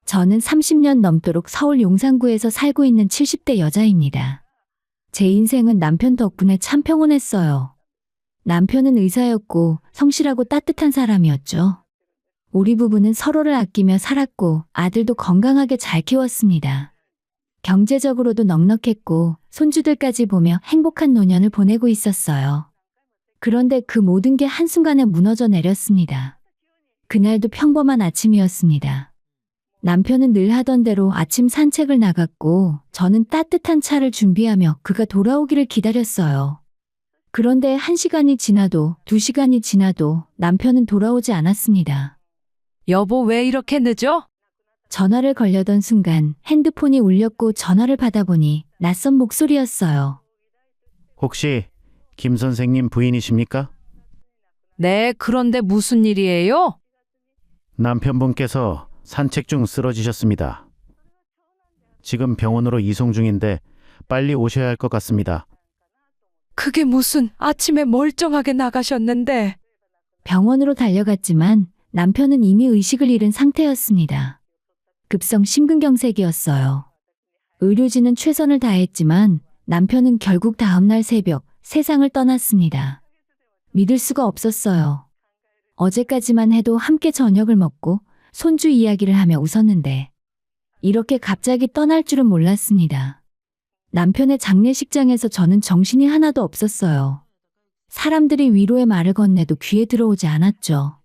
저는 30년 넘도록 서울 용산구에서 살고 있는 70대 여자입니다. 제 인생은 남편 덕분에 참 평온했어요. 남편은 의사였고 성실하고 따뜻한 사람이었죠. 우리 부부는 서로를 아끼며 살았고 아들도 건강하게 잘 키웠습니다. 경제적으로도 넉넉했고 손주들까지 보며 행복한 노년을 보내고 있었어요. 그런데 그 모든 게 한순간에 무너져 내렸습니다. 그날도 평범한 아침이었습니다. 남편은 늘 하던 대로 아침 산책을 나갔고 저는 따뜻한 차를 준비하며 그가 돌아오기를 기다렸어요. 그런데 1시간이 지나도 2시간이 지나도 남편은 돌아오지 않았습니다. 여보, 왜 이렇게 늦어? 전화를 걸려던 순간 핸드폰이 울렸고 전화를 받아보니 낯선 목소리였어요. 혹시 김 선생님 부인이십니까? 네, 그런데 무슨 일이에요? 남편분께서 산책 중 쓰러지셨습니다. 지금 병원으로 이송 중인데 빨리 오셔야 할 것 같습니다. 그게 무슨, 아침에 멀쩡하게 나가셨는데. 병원으로 달려갔지만 남편은 이미 의식을 잃은 상태였습니다. 급성 심근경색이었어요. 의료진은 최선을 다했지만 남편은 결국 다음날 새벽 세상을 떠났습니다. 믿을 수가 없었어요. 어제까지만 해도 함께 저녁을 먹고 손주 이야기를 하며 웃었는데 이렇게 갑자기 떠날 줄은 몰랐습니다. 남편의 장례식장에서 저는 정신이 하나도 없었어요. 사람들이 위로의 말을 건네도 귀에 들어오지 않았죠.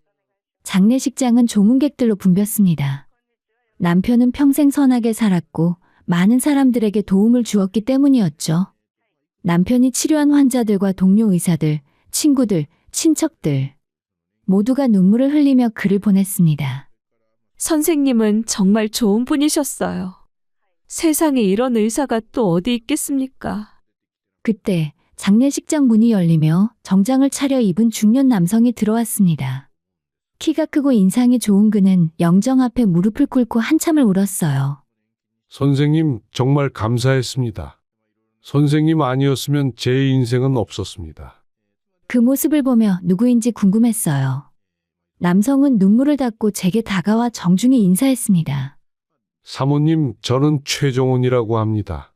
장례식장은 조문객들로 붐볐습니다. 남편은 평생 선하게 살았고 많은 사람들에게 도움을 주었기 때문이었죠. 남편이 치료한 환자들과 동료 의사들, 친구들, 친척들 모두가 눈물을 흘리며 글을 보냈습니다. 선생님은 정말 좋은 분이셨어요. 세상에 이런 의사가 또 어디 있겠습니까? 그때 장례식장 문이 열리며 정장을 차려입은 중년 남성이 들어왔습니다. 키가 크고 인상이 좋은 그는 영정 앞에 무릎을 꿇고 한참을 울었어요. 선생님, 정말 감사했습니다. 선생님 아니었으면 제 인생은 없었습니다. 그 모습을 보며 누구인지 궁금했어요. 남성은 눈물을 닦고 제게 다가와 정중히 인사했습니다. 사모님, 저는 최종원이라고 합니다.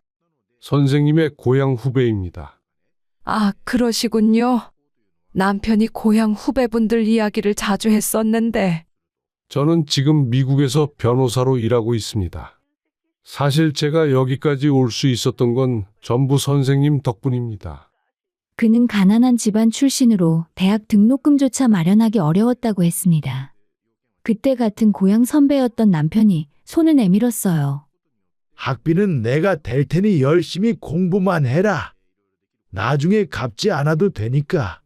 선생님의 고향 후배입니다. 아, 그러시군요. 남편이 고향 후배분들 이야기를 자주 했었는데. 저는 지금 미국에서 변호사로 일하고 있습니다. 사실 제가 여기까지 올 수 있었던 건 전부 선생님 덕분입니다. 그는 가난한 집안 출신으로 대학 등록금조차 마련하기 어려웠다고 했습니다. 그때 같은 고향 선배였던 남편이 손을 내밀었어요. 학비는 내가 댈 테니 열심히 공부만 해라. 나중에 갚지 않아도 되니까.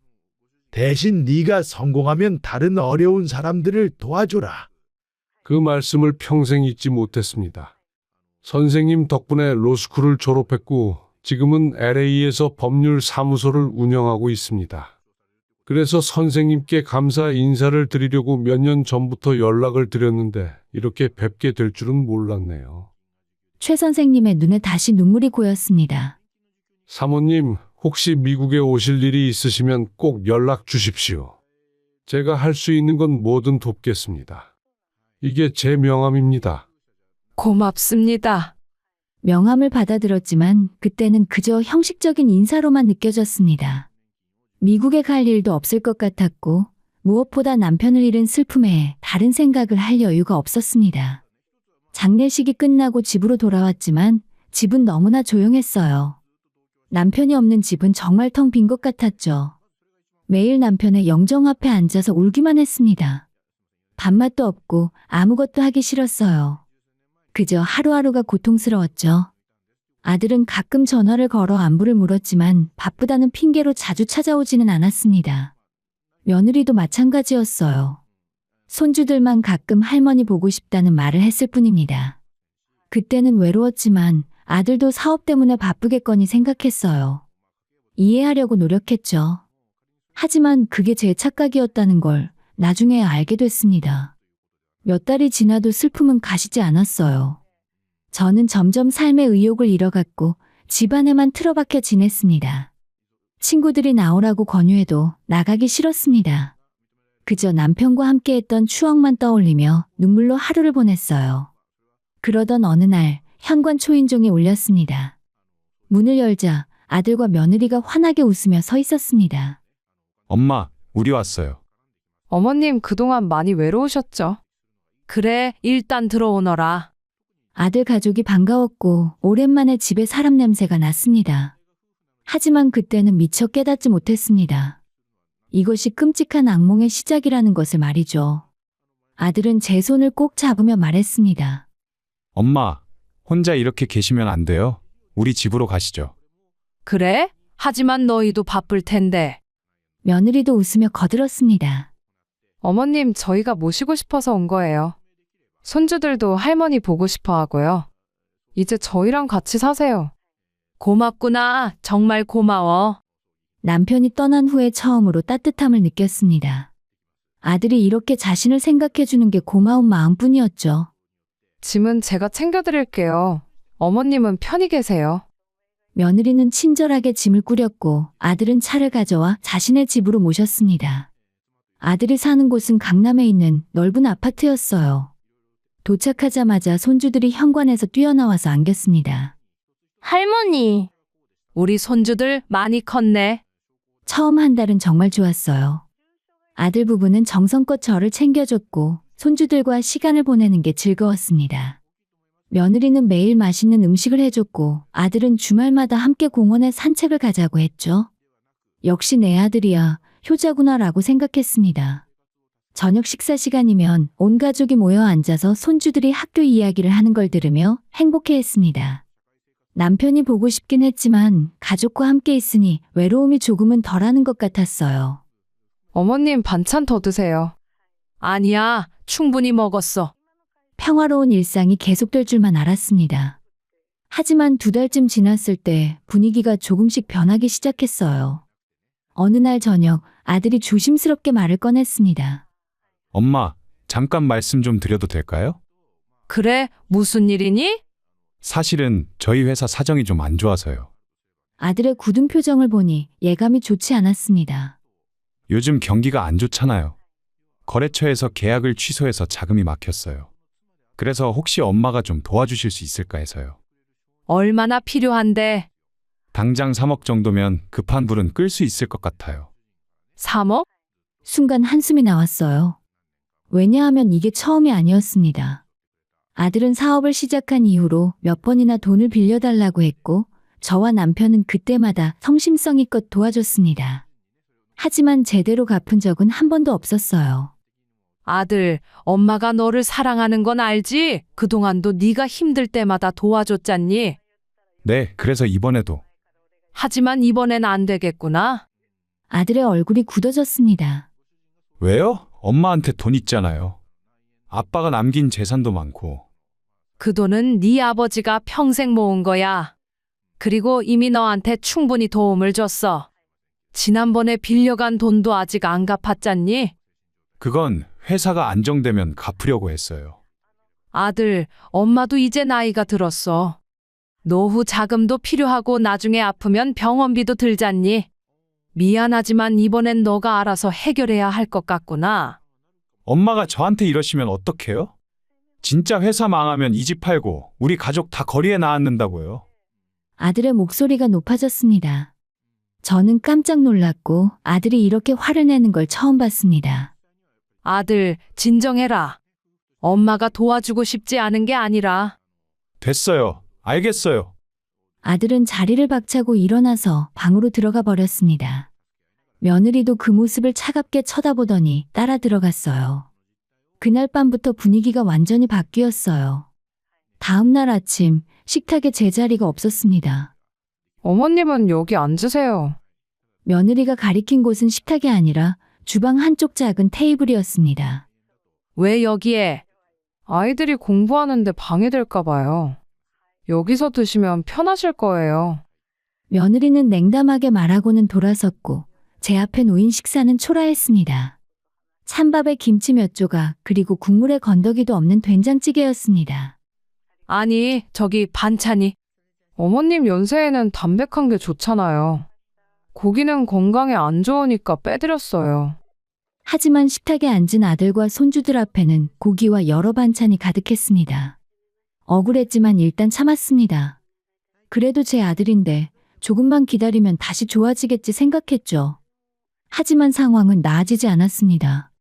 대신 네가 성공하면 다른 어려운 사람들을 도와줘라. 그 말씀을 평생 잊지 못했습니다. 선생님 덕분에 로스쿨을 졸업했고 지금은 LA에서 법률 사무소를 운영하고 있습니다. 그래서 선생님께 감사 인사를 드리려고 몇 년 전부터 연락을 드렸는데 이렇게 뵙게 될 줄은 몰랐네요. 최 선생님의 눈에 다시 눈물이 고였습니다. 사모님, 혹시 미국에 오실 일이 있으시면 꼭 연락 주십시오. 제가 할 수 있는 건 뭐든 돕겠습니다. 이게 제 명함입니다. 고맙습니다. 명함을 받아들었지만 그때는 그저 형식적인 인사로만 느껴졌습니다. 미국에 갈 일도 없을 것 같았고 무엇보다 남편을 잃은 슬픔에 다른 생각을 할 여유가 없었습니다. 장례식이 끝나고 집으로 돌아왔지만 집은 너무나 조용했어요. 남편이 없는 집은 정말 텅 빈 것 같았죠. 매일 남편의 영정 앞에 앉아서 울기만 했습니다. 밥맛도 없고 아무것도 하기 싫었어요. 그저 하루하루가 고통스러웠죠. 아들은 가끔 전화를 걸어 안부를 물었지만 바쁘다는 핑계로 자주 찾아오지는 않았습니다. 며느리도 마찬가지였어요. 손주들만 가끔 할머니 보고 싶다는 말을 했을 뿐입니다. 그때는 외로웠지만 아들도 사업 때문에 바쁘겠거니 생각했어요. 이해하려고 노력했죠. 하지만 그게 제 착각이었다는 걸 나중에 알게 됐습니다. 몇 달이 지나도 슬픔은 가시지 않았어요. 저는 점점 삶의 의욕을 잃어갔고 집안에만 틀어박혀 지냈습니다. 친구들이 나오라고 권유해도 나가기 싫었습니다. 그저 남편과 함께했던 추억만 떠올리며 눈물로 하루를 보냈어요. 그러던 어느 날 현관 초인종이 울렸습니다. 문을 열자 아들과 며느리가 환하게 웃으며 서 있었습니다. 엄마, 우리 왔어요. 어머님 그동안 많이 외로우셨죠? 그래, 일단 들어오너라. 아들 가족이 반가웠고 오랜만에 집에 사람 냄새가 났습니다. 하지만 그때는 미처 깨닫지 못했습니다. 이것이 끔찍한 악몽의 시작이라는 것을 말이죠. 아들은 제 손을 꼭 잡으며 말했습니다. 엄마, 혼자 이렇게 계시면 안 돼요. 우리 집으로 가시죠. 그래? 하지만 너희도 바쁠 텐데. 며느리도 웃으며 거들었습니다. 어머님, 저희가 모시고 싶어서 온 거예요. 손주들도 할머니 보고 싶어 하고요. 이제 저희랑 같이 사세요. 고맙구나. 정말 고마워. 남편이 떠난 후에 처음으로 따뜻함을 느꼈습니다. 아들이 이렇게 자신을 생각해주는 게 고마운 마음뿐이었죠. 짐은 제가 챙겨드릴게요. 어머님은 편히 계세요. 며느리는 친절하게 짐을 꾸렸고 아들은 차를 가져와 자신의 집으로 모셨습니다. 아들이 사는 곳은 강남에 있는 넓은 아파트였어요. 도착하자마자 손주들이 현관에서 뛰어나와서 안겼습니다. 할머니, 우리 손주들 많이 컸네. 처음 한 달은 정말 좋았어요. 아들 부부는 정성껏 저를 챙겨줬고 손주들과 시간을 보내는 게 즐거웠습니다. 며느리는 매일 맛있는 음식을 해줬고 아들은 주말마다 함께 공원에 산책을 가자고 했죠. 역시 내 아들이야 효자구나라고 생각했습니다. 저녁 식사 시간이면 온 가족이 모여 앉아서 손주들이 학교 이야기를 하는 걸 들으며 행복해했습니다. 남편이 보고 싶긴 했지만 가족과 함께 있으니 외로움이 조금은 덜하는 것 같았어요. 어머님 반찬 더 드세요. 아니야, 충분히 먹었어. 평화로운 일상이 계속될 줄만 알았습니다. 하지만 2달쯤 지났을 때 분위기가 조금씩 변하기 시작했어요. 어느 날 저녁 아들이 조심스럽게 말을 꺼냈습니다. 엄마, 잠깐 말씀 좀 드려도 될까요? 그래, 무슨 일이니? 사실은 저희 회사 사정이 좀 안 좋아서요. 아들의 굳은 표정을 보니 예감이 좋지 않았습니다. 요즘 경기가 안 좋잖아요. 거래처에서 계약을 취소해서 자금이 막혔어요. 그래서 혹시 엄마가 좀 도와주실 수 있을까 해서요. 얼마나 필요한데? 당장 3억 정도면 급한 불은 끌 수 있을 것 같아요. 3억? 순간 한숨이 나왔어요. 왜냐하면 이게 처음이 아니었습니다. 아들은 사업을 시작한 이후로 몇 번이나 돈을 빌려달라고 했고 저와 남편은 그때마다 성심성의껏 도와줬습니다. 하지만 제대로 갚은 적은 한 번도 없었어요. 아들, 엄마가 너를 사랑하는 건 알지? 그동안도 네가 힘들 때마다 도와줬잖니? 네, 그래서 이번에도. 하지만 이번엔 안 되겠구나. 아들의 얼굴이 굳어졌습니다. 왜요? 엄마한테 돈 있잖아요. 아빠가 남긴 재산도 많고. 그 돈은 네 아버지가 평생 모은 거야. 그리고 이미 너한테 충분히 도움을 줬어. 지난번에 빌려간 돈도 아직 안 갚았잖니? 그건 회사가 안정되면 갚으려고 했어요. 아들, 엄마도 이제 나이가 들었어. 노후 자금도 필요하고 나중에 아프면 병원비도 들잖니? 미안하지만 이번엔 너가 알아서 해결해야 할 것 같구나. 엄마가 저한테 이러시면 어떡해요? 진짜 회사 망하면 이 집 팔고 우리 가족 다 거리에 나앉는다고요. 아들의 목소리가 높아졌습니다. 저는 깜짝 놀랐고 아들이 이렇게 화를 내는 걸 처음 봤습니다. 아들, 진정해라. 엄마가 도와주고 싶지 않은 게 아니라. 됐어요. 알겠어요. 아들은 자리를 박차고 일어나서 방으로 들어가 버렸습니다. 며느리도 그 모습을 차갑게 쳐다보더니 따라 들어갔어요. 그날 밤부터 분위기가 완전히 바뀌었어요. 다음 날 아침 식탁에 제 자리가 없었습니다. 어머님은 여기 앉으세요. 며느리가 가리킨 곳은 식탁이 아니라 주방 한쪽 작은 테이블이었습니다. 왜 여기에? 아이들이 공부하는데 방해될까 봐요. 여기서 드시면 편하실 거예요. 며느리는 냉담하게 말하고는 돌아섰고 제 앞에 놓인 식사는 초라했습니다. 찬밥에 김치 몇 조각 그리고 국물에 건더기도 없는 된장찌개였습니다. 아니, 저기 반찬이. 어머님 연세에는 담백한 게 좋잖아요. 고기는 건강에 안 좋으니까 빼드렸어요. 하지만 식탁에 앉은 아들과 손주들 앞에는 고기와 여러 반찬이 가득했습니다. 억울했지만 일단 참았습니다. 그래도 제 아들인데 조금만 기다리면 다시 좋아지겠지 생각했죠. 하지만 상황은 나아지지 않았습니다.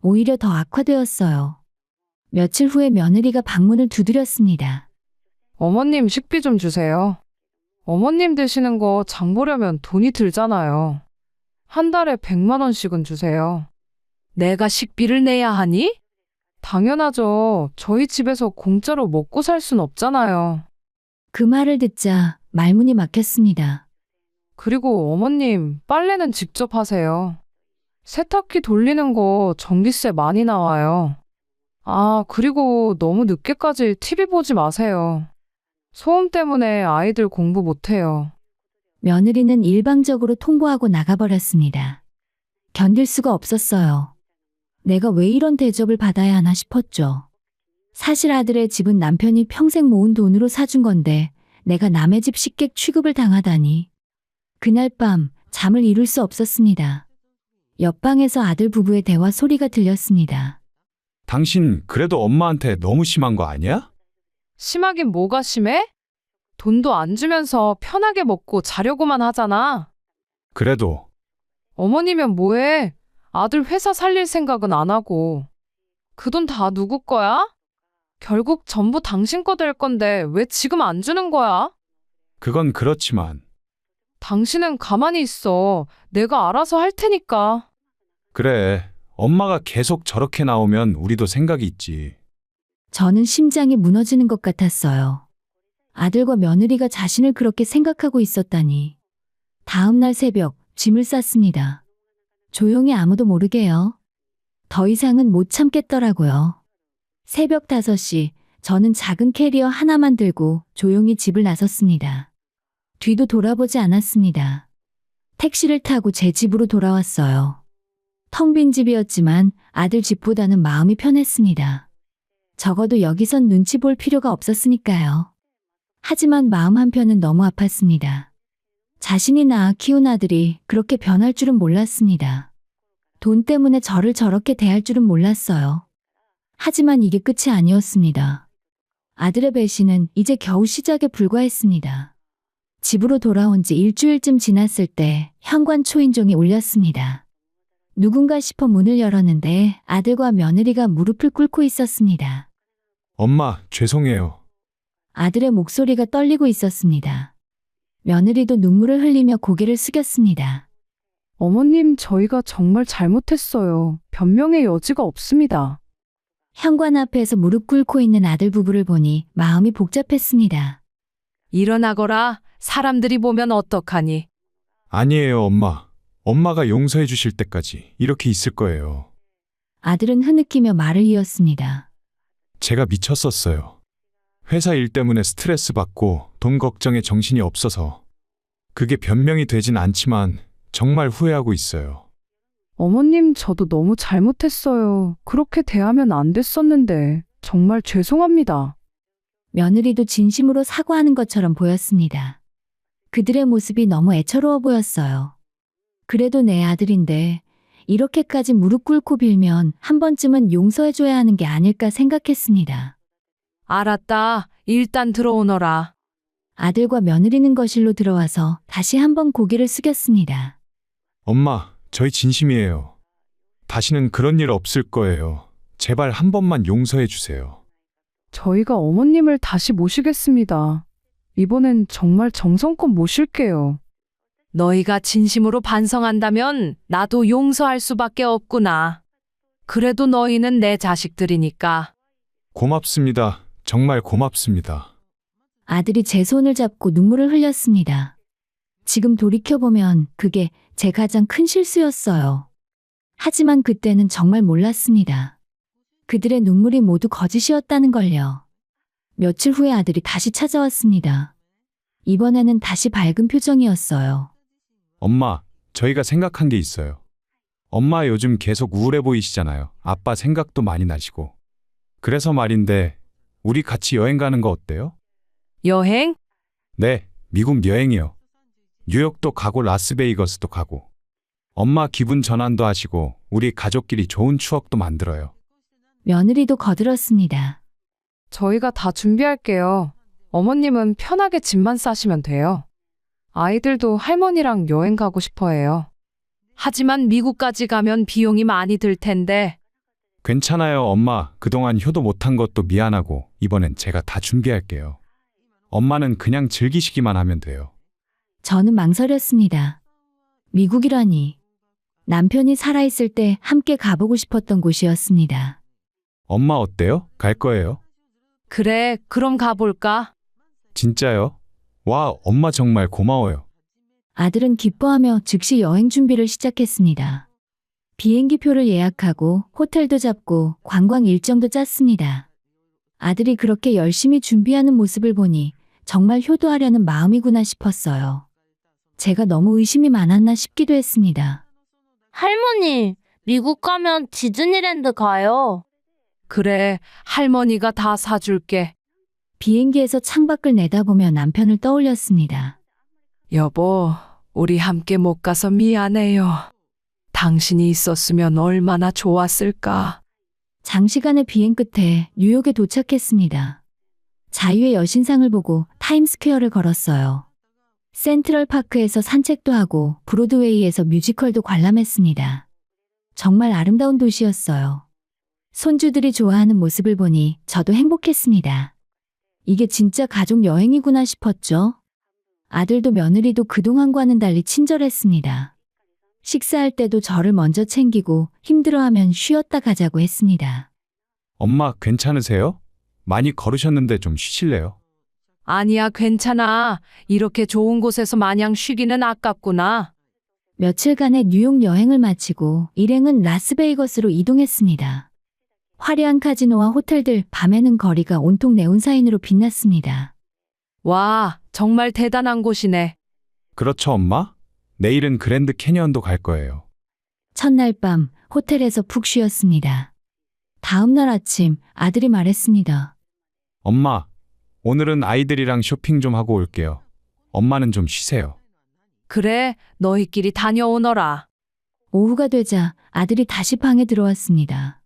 오히려 더 악화되었어요. 며칠 후에 며느리가 방문을 두드렸습니다. 어머님 식비 좀 주세요. 어머님 드시는 거 장 보려면 돈이 들잖아요. 한 달에 100만 원씩은 주세요. 내가 식비를 내야 하니? 당연하죠. 저희 집에서 공짜로 먹고 살 순 없잖아요. 그 말을 듣자 말문이 막혔습니다. 그리고 어머님, 빨래는 직접 하세요. 세탁기 돌리는 거 전기세 많이 나와요. 아, 그리고 너무 늦게까지 TV 보지 마세요. 소음 때문에 아이들 공부 못해요. 며느리는 일방적으로 통보하고 나가버렸습니다. 견딜 수가 없었어요. 내가 왜 이런 대접을 받아야 하나 싶었죠. 사실 아들의 집은 남편이 평생 모은 돈으로 사준 건데 내가 남의 집 식객 취급을 당하다니. 그날 밤 잠을 이룰 수 없었습니다. 옆방에서 아들 부부의 대화 소리가 들렸습니다. 당신 그래도 엄마한테 너무 심한 거 아니야? 심하긴 뭐가 심해? 돈도 안 주면서 편하게 먹고 자려고만 하잖아. 그래도 어머니면 뭐해? 아들 회사 살릴 생각은 안 하고. 그 돈 다 누구 거야? 결국 전부 당신 거 될 건데 왜 지금 안 주는 거야? 그건 그렇지만 당신은 가만히 있어. 내가 알아서 할 테니까. 그래. 엄마가 계속 저렇게 나오면 우리도 생각이 있지. 저는 심장이 무너지는 것 같았어요. 아들과 며느리가 자신을 그렇게 생각하고 있었다니. 다음 날 새벽 짐을 쌌습니다. 조용히 아무도 모르게요. 더 이상은 못 참겠더라고요. 새벽 5시 저는 작은 캐리어 하나만 들고 조용히 집을 나섰습니다. 뒤도 돌아보지 않았습니다. 택시를 타고 제 집으로 돌아왔어요. 텅 빈 집이었지만 아들 집보다는 마음이 편했습니다. 적어도 여기선 눈치 볼 필요가 없었으니까요. 하지만 마음 한편은 너무 아팠습니다. 자신이 낳아 키운 아들이 그렇게 변할 줄은 몰랐습니다. 돈 때문에 저를 저렇게 대할 줄은 몰랐어요. 하지만 이게 끝이 아니었습니다. 아들의 배신은 이제 겨우 시작에 불과했습니다. 집으로 돌아온 지 일주일쯤 지났을 때 현관 초인종이 울렸습니다. 누군가 싶어 문을 열었는데 아들과 며느리가 무릎을 꿇고 있었습니다. 엄마, 죄송해요. 아들의 목소리가 떨리고 있었습니다. 며느리도 눈물을 흘리며 고개를 숙였습니다. 어머님, 저희가 정말 잘못했어요. 변명의 여지가 없습니다. 현관 앞에서 무릎 꿇고 있는 아들 부부를 보니 마음이 복잡했습니다. 일어나거라. 사람들이 보면 어떡하니? 아니에요, 엄마. 엄마가 용서해 주실 때까지 이렇게 있을 거예요. 아들은 흐느끼며 말을 이었습니다. 제가 미쳤었어요. 회사 일 때문에 스트레스 받고 돈 걱정에 정신이 없어서. 그게 변명이 되진 않지만 정말 후회하고 있어요. 어머님, 저도 너무 잘못했어요. 그렇게 대하면 안 됐었는데 정말 죄송합니다. 며느리도 진심으로 사과하는 것처럼 보였습니다. 그들의 모습이 너무 애처로워 보였어요. 그래도 내 아들인데 이렇게까지 무릎 꿇고 빌면 한 번쯤은 용서해줘야 하는 게 아닐까 생각했습니다. 알았다. 일단 들어오너라. 아들과 며느리는 거실로 들어와서 다시 한번 고개를 숙였습니다. 엄마, 저희 진심이에요. 다시는 그런 일 없을 거예요. 제발 한 번만 용서해 주세요. 저희가 어머님을 다시 모시겠습니다. 이번엔 정말 정성껏 모실게요. 너희가 진심으로 반성한다면 나도 용서할 수밖에 없구나. 그래도 너희는 내 자식들이니까. 고맙습니다. 정말 고맙습니다. 아들이 제 손을 잡고 눈물을 흘렸습니다. 지금 돌이켜보면 그게 제 가장 큰 실수였어요. 하지만 그때는 정말 몰랐습니다. 그들의 눈물이 모두 거짓이었다는 걸요. 며칠 후에 아들이 다시 찾아왔습니다. 이번에는 다시 밝은 표정이었어요. 엄마, 저희가 생각한 게 있어요. 엄마 요즘 계속 우울해 보이시잖아요. 아빠 생각도 많이 나시고. 그래서 말인데, 우리 같이 여행 가는 거 어때요? 여행? 네, 미국 여행이요. 뉴욕도 가고 라스베이거스도 가고. 엄마 기분 전환도 하시고, 우리 가족끼리 좋은 추억도 만들어요. 며느리도 거들었습니다. 저희가 다 준비할게요. 어머님은 편하게 짐만 싸시면 돼요. 아이들도 할머니랑 여행 가고 싶어 해요. 하지만 미국까지 가면 비용이 많이 들 텐데. 괜찮아요, 엄마. 그동안 효도 못한 것도 미안하고 이번엔 제가 다 준비할게요. 엄마는 그냥 즐기시기만 하면 돼요. 저는 망설였습니다. 미국이라니. 남편이 살아있을 때 함께 가보고 싶었던 곳이었습니다. 엄마 어때요? 갈 거예요? 그래, 그럼 가볼까? 진짜요? 와, 엄마 정말 고마워요. 아들은 기뻐하며 즉시 여행 준비를 시작했습니다. 비행기 표를 예약하고 호텔도 잡고 관광 일정도 짰습니다. 아들이 그렇게 열심히 준비하는 모습을 보니 정말 효도하려는 마음이구나 싶었어요. 제가 너무 의심이 많았나 싶기도 했습니다. 할머니, 미국 가면 디즈니랜드 가요. 그래, 할머니가 다 사줄게. 비행기에서 창밖을 내다보며 남편을 떠올렸습니다. 여보, 우리 함께 못 가서 미안해요. 당신이 있었으면 얼마나 좋았을까. 장시간의 비행 끝에 뉴욕에 도착했습니다. 자유의 여신상을 보고 타임스퀘어를 걸었어요. 센트럴파크에서 산책도 하고 브로드웨이에서 뮤지컬도 관람했습니다. 정말 아름다운 도시였어요. 손주들이 좋아하는 모습을 보니 저도 행복했습니다. 이게 진짜 가족 여행이구나 싶었죠. 아들도 며느리도 그동안과는 달리 친절했습니다. 식사할 때도 저를 먼저 챙기고 힘들어하면 쉬었다 가자고 했습니다. 엄마 괜찮으세요? 많이 걸으셨는데 좀 쉬실래요? 아니야, 괜찮아. 이렇게 좋은 곳에서 마냥 쉬기는 아깝구나. 며칠간의 뉴욕 여행을 마치고 일행은 라스베이거스로 이동했습니다. 화려한 카지노와 호텔들, 밤에는 거리가 온통 네온사인으로 빛났습니다. 와, 정말 대단한 곳이네. 그렇죠, 엄마? 내일은 그랜드 캐니언도 갈 거예요. 첫날 밤 호텔에서 푹 쉬었습니다. 다음 날 아침 아들이 말했습니다. 엄마, 오늘은 아이들이랑 쇼핑 좀 하고 올게요. 엄마는 좀 쉬세요. 그래, 너희끼리 다녀오너라. 오후가 되자 아들이 다시 방에 들어왔습니다.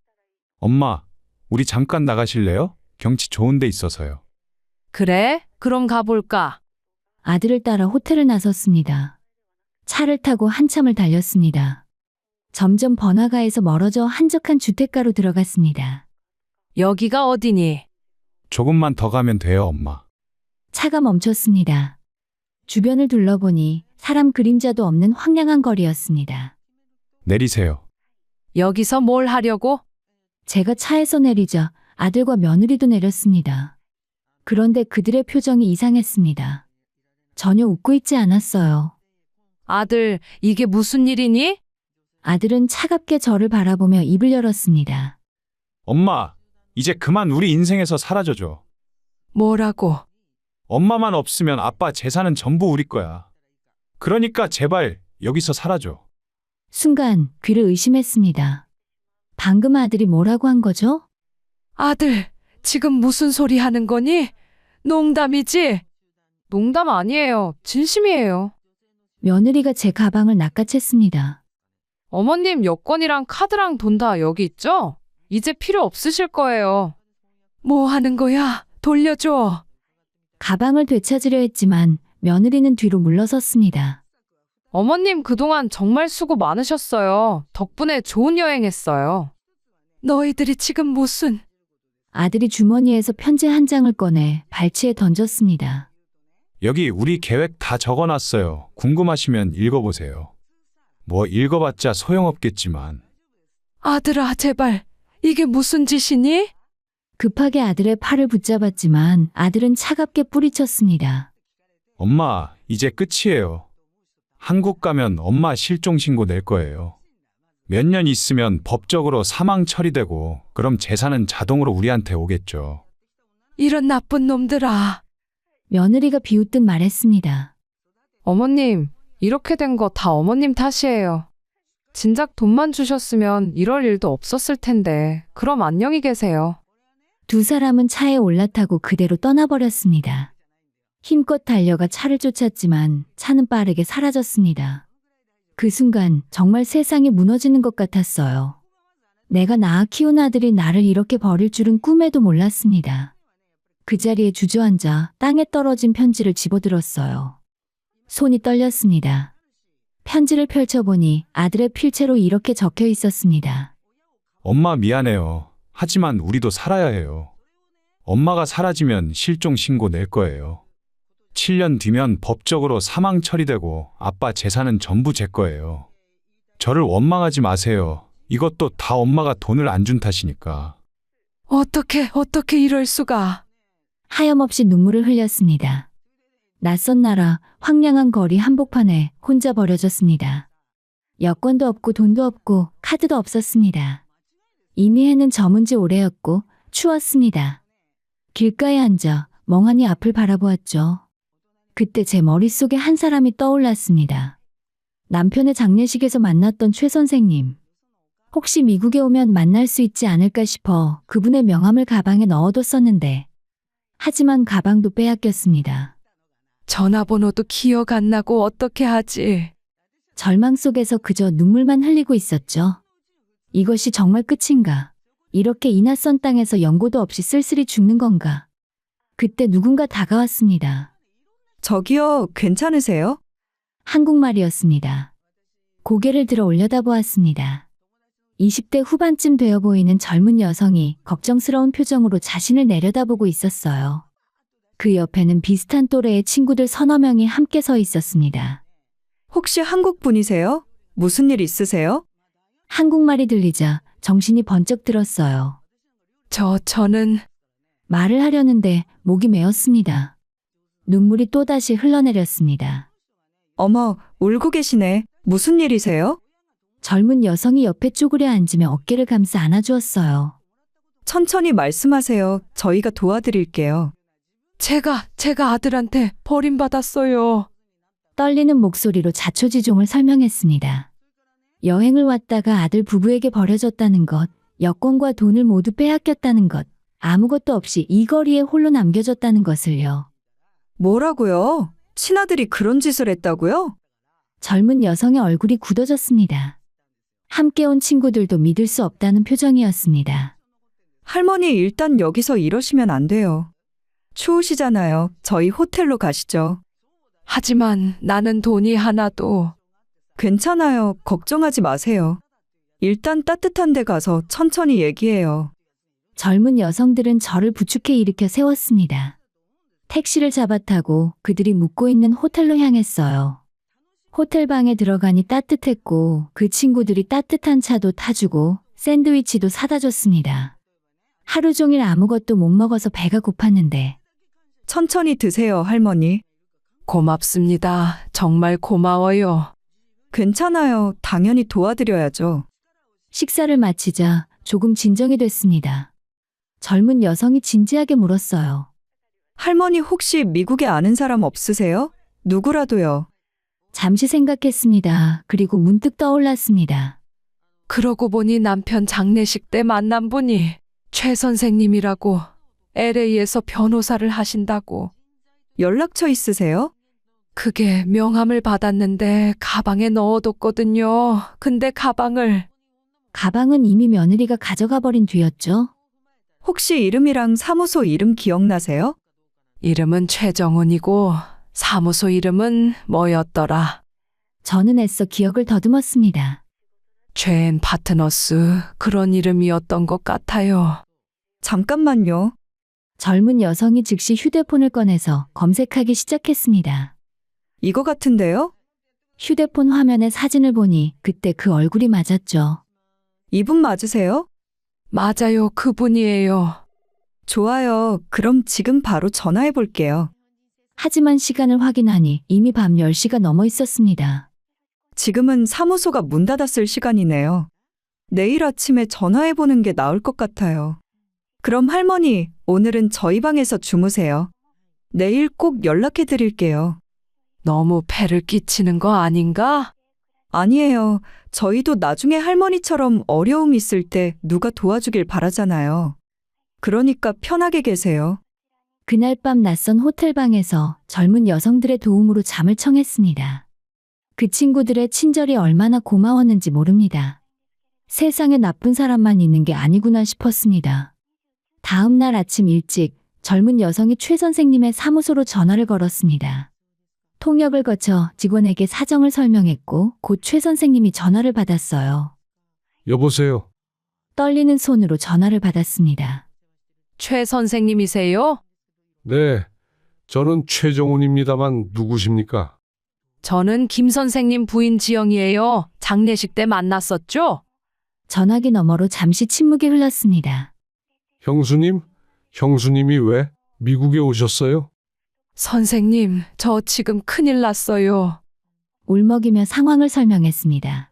엄마, 우리 잠깐 나가실래요? 경치 좋은 데 있어서요. 그래, 그럼 가볼까? 아들을 따라 호텔을 나섰습니다. 차를 타고 한참을 달렸습니다. 점점 번화가에서 멀어져 한적한 주택가로 들어갔습니다. 여기가 어디니? 조금만 더 가면 돼요, 엄마. 차가 멈췄습니다. 주변을 둘러보니 사람 그림자도 없는 황량한 거리였습니다. 내리세요. 여기서 뭘 하려고? 제가 차에서 내리자 아들과 며느리도 내렸습니다. 그런데 그들의 표정이 이상했습니다. 전혀 웃고 있지 않았어요. 아들, 이게 무슨 일이니? 아들은 차갑게 저를 바라보며 입을 열었습니다. 엄마, 이제 그만 우리 인생에서 사라져줘. 뭐라고? 엄마만 없으면 아빠 재산은 전부 우리 거야. 그러니까 제발 여기서 사라져. 순간 귀를 의심했습니다. 방금 아들이 뭐라고 한 거죠? 아들, 지금 무슨 소리 하는 거니? 농담이지? 농담 아니에요. 진심이에요. 며느리가 제 가방을 낚아챘습니다. 어머님 여권이랑 카드랑 돈 다 여기 있죠? 이제 필요 없으실 거예요. 뭐 하는 거야? 돌려줘. 가방을 되찾으려 했지만 며느리는 뒤로 물러섰습니다. 어머님 그동안 정말 수고 많으셨어요. 덕분에 좋은 여행했어요. 너희들이 지금 무슨... 아들이 주머니에서 편지 한 장을 꺼내 발치에 던졌습니다. 여기 우리 계획 다 적어놨어요. 궁금하시면 읽어보세요. 뭐 읽어봤자 소용없겠지만. 아들아, 제발. 이게 무슨 짓이니? 급하게 아들의 팔을 붙잡았지만 아들은 차갑게 뿌리쳤습니다. 엄마, 이제 끝이에요. 한국 가면 엄마 실종 신고 낼 거예요. 몇 년 있으면 법적으로 사망 처리되고 그럼 재산은 자동으로 우리한테 오겠죠. 이런 나쁜 놈들아. 며느리가 비웃듯 말했습니다. 어머님, 이렇게 된 거 다 어머님 탓이에요. 진작 돈만 주셨으면 이럴 일도 없었을 텐데. 그럼 안녕히 계세요. 두 사람은 차에 올라타고 그대로 떠나버렸습니다. 힘껏 달려가 차를 쫓았지만 차는 빠르게 사라졌습니다. 그 순간 정말 세상이 무너지는 것 같았어요. 내가 낳아 키운 아들이 나를 이렇게 버릴 줄은 꿈에도 몰랐습니다. 그 자리에 주저앉아 땅에 떨어진 편지를 집어들었어요. 손이 떨렸습니다. 편지를 펼쳐보니 아들의 필체로 이렇게 적혀 있었습니다. 엄마 미안해요. 하지만 우리도 살아야 해요. 엄마가 사라지면 실종 신고 낼 거예요. 7년 뒤면 법적으로 사망 처리되고 아빠 재산은 전부 제 거예요. 저를 원망하지 마세요. 이것도 다 엄마가 돈을 안 준 탓이니까. 어떻게 이럴 수가. 하염없이 눈물을 흘렸습니다. 낯선 나라, 황량한 거리 한복판에 혼자 버려졌습니다. 여권도 없고 돈도 없고 카드도 없었습니다. 이미 해는 저문 지 오래였고 추웠습니다. 길가에 앉아 멍하니 앞을 바라보았죠. 그때 제 머릿속에 한 사람이 떠올랐습니다. 남편의 장례식에서 만났던 최 선생님. 혹시 미국에 오면 만날 수 있지 않을까 싶어 그분의 명함을 가방에 넣어뒀었는데 하지만 가방도 빼앗겼습니다. 전화번호도 기억 안 나고 어떻게 하지? 절망 속에서 그저 눈물만 흘리고 있었죠. 이것이 정말 끝인가? 이렇게 이 낯선 땅에서 연고도 없이 쓸쓸히 죽는 건가? 그때 누군가 다가왔습니다. 저기요, 괜찮으세요? 한국말이었습니다. 고개를 들어 올려다보았습니다. 20대 후반쯤 되어 보이는 젊은 여성이 걱정스러운 표정으로 자신을 내려다보고 있었어요. 그 옆에는 비슷한 또래의 친구들 서너 명이 함께 서 있었습니다. 혹시 한국 분이세요? 무슨 일 있으세요? 한국말이 들리자 정신이 번쩍 들었어요. 저는 말을 하려는데 목이 메었습니다. 눈물이 또다시 흘러내렸습니다. 어머, 울고 계시네. 무슨 일이세요? 젊은 여성이 옆에 쪼그려 앉으며 어깨를 감싸 안아주었어요. 천천히 말씀하세요. 저희가 도와드릴게요. 제가 아들한테 버림받았어요. 떨리는 목소리로 자초지종을 설명했습니다. 여행을 왔다가 아들 부부에게 버려졌다는 것, 여권과 돈을 모두 빼앗겼다는 것, 아무것도 없이 이 거리에 홀로 남겨졌다는 것을요. 뭐라고요? 친아들이 그런 짓을 했다고요? 젊은 여성의 얼굴이 굳어졌습니다. 함께 온 친구들도 믿을 수 없다는 표정이었습니다. 할머니, 일단 여기서 이러시면 안 돼요. 추우시잖아요. 저희 호텔로 가시죠. 하지만 나는 돈이 하나도. 괜찮아요. 걱정하지 마세요. 일단 따뜻한 데 가서 천천히 얘기해요. 젊은 여성들은 저를 부축해 일으켜 세웠습니다. 택시를 잡아타고 그들이 묵고 있는 호텔로 향했어요. 호텔 방에 들어가니 따뜻했고 그 친구들이 따뜻한 차도 타주고 샌드위치도 사다 줬습니다. 하루 종일 아무것도 못 먹어서 배가 고팠는데 천천히 드세요, 할머니. 고맙습니다. 정말 고마워요. 괜찮아요. 당연히 도와드려야죠. 식사를 마치자 조금 진정이 됐습니다. 젊은 여성이 진지하게 물었어요. 할머니, 혹시 미국에 아는 사람 없으세요? 누구라도요. 잠시 생각했습니다. 그리고 문득 떠올랐습니다. 그러고 보니 남편 장례식 때 만난 분이 최 선생님이라고 LA에서 변호사를 하신다고. 연락처 있으세요? 그게 명함을 받았는데 가방에 넣어뒀거든요. 근데 가방은 이미 며느리가 가져가 버린 뒤였죠. 혹시 이름이랑 사무소 이름 기억나세요? 이름은 최정은이고 사무소 이름은 뭐였더라? 저는 애써 기억을 더듬었습니다. 최앤 파트너스 그런 이름이었던 것 같아요. 잠깐만요. 젊은 여성이 즉시 휴대폰을 꺼내서 검색하기 시작했습니다. 이거 같은데요? 휴대폰 화면에 사진을 보니 그때 그 얼굴이 맞았죠. 이분 맞으세요? 맞아요, 그분이에요. 좋아요. 그럼 지금 바로 전화해 볼게요. 하지만 시간을 확인하니 이미 밤 10시가 넘어 있었습니다. 지금은 사무소가 문 닫았을 시간이네요. 내일 아침에 전화해 보는 게 나을 것 같아요. 그럼 할머니, 오늘은 저희 방에서 주무세요. 내일 꼭 연락해 드릴게요. 너무 폐를 끼치는 거 아닌가? 아니에요. 저희도 나중에 할머니처럼 어려움 있을 때 누가 도와주길 바라잖아요. 그러니까 편하게 계세요. 그날 밤 낯선 호텔방에서 젊은 여성들의 도움으로 잠을 청했습니다. 그 친구들의 친절이 얼마나 고마웠는지 모릅니다. 세상에 나쁜 사람만 있는 게 아니구나 싶었습니다. 다음 날 아침 일찍 젊은 여성이 최 선생님의 사무소로 전화를 걸었습니다. 통역을 거쳐 직원에게 사정을 설명했고 곧 최 선생님이 전화를 받았어요. 여보세요. 떨리는 손으로 전화를 받았습니다. 최 선생님이세요? 네. 저는 최정훈입니다만 누구십니까? 저는 김 선생님 부인 지영이에요. 장례식 때 만났었죠? 전화기 너머로 잠시 침묵이 흘렀습니다. 형수님? 형수님이 왜 미국에 오셨어요? 선생님, 저 지금 큰일 났어요. 울먹이며 상황을 설명했습니다.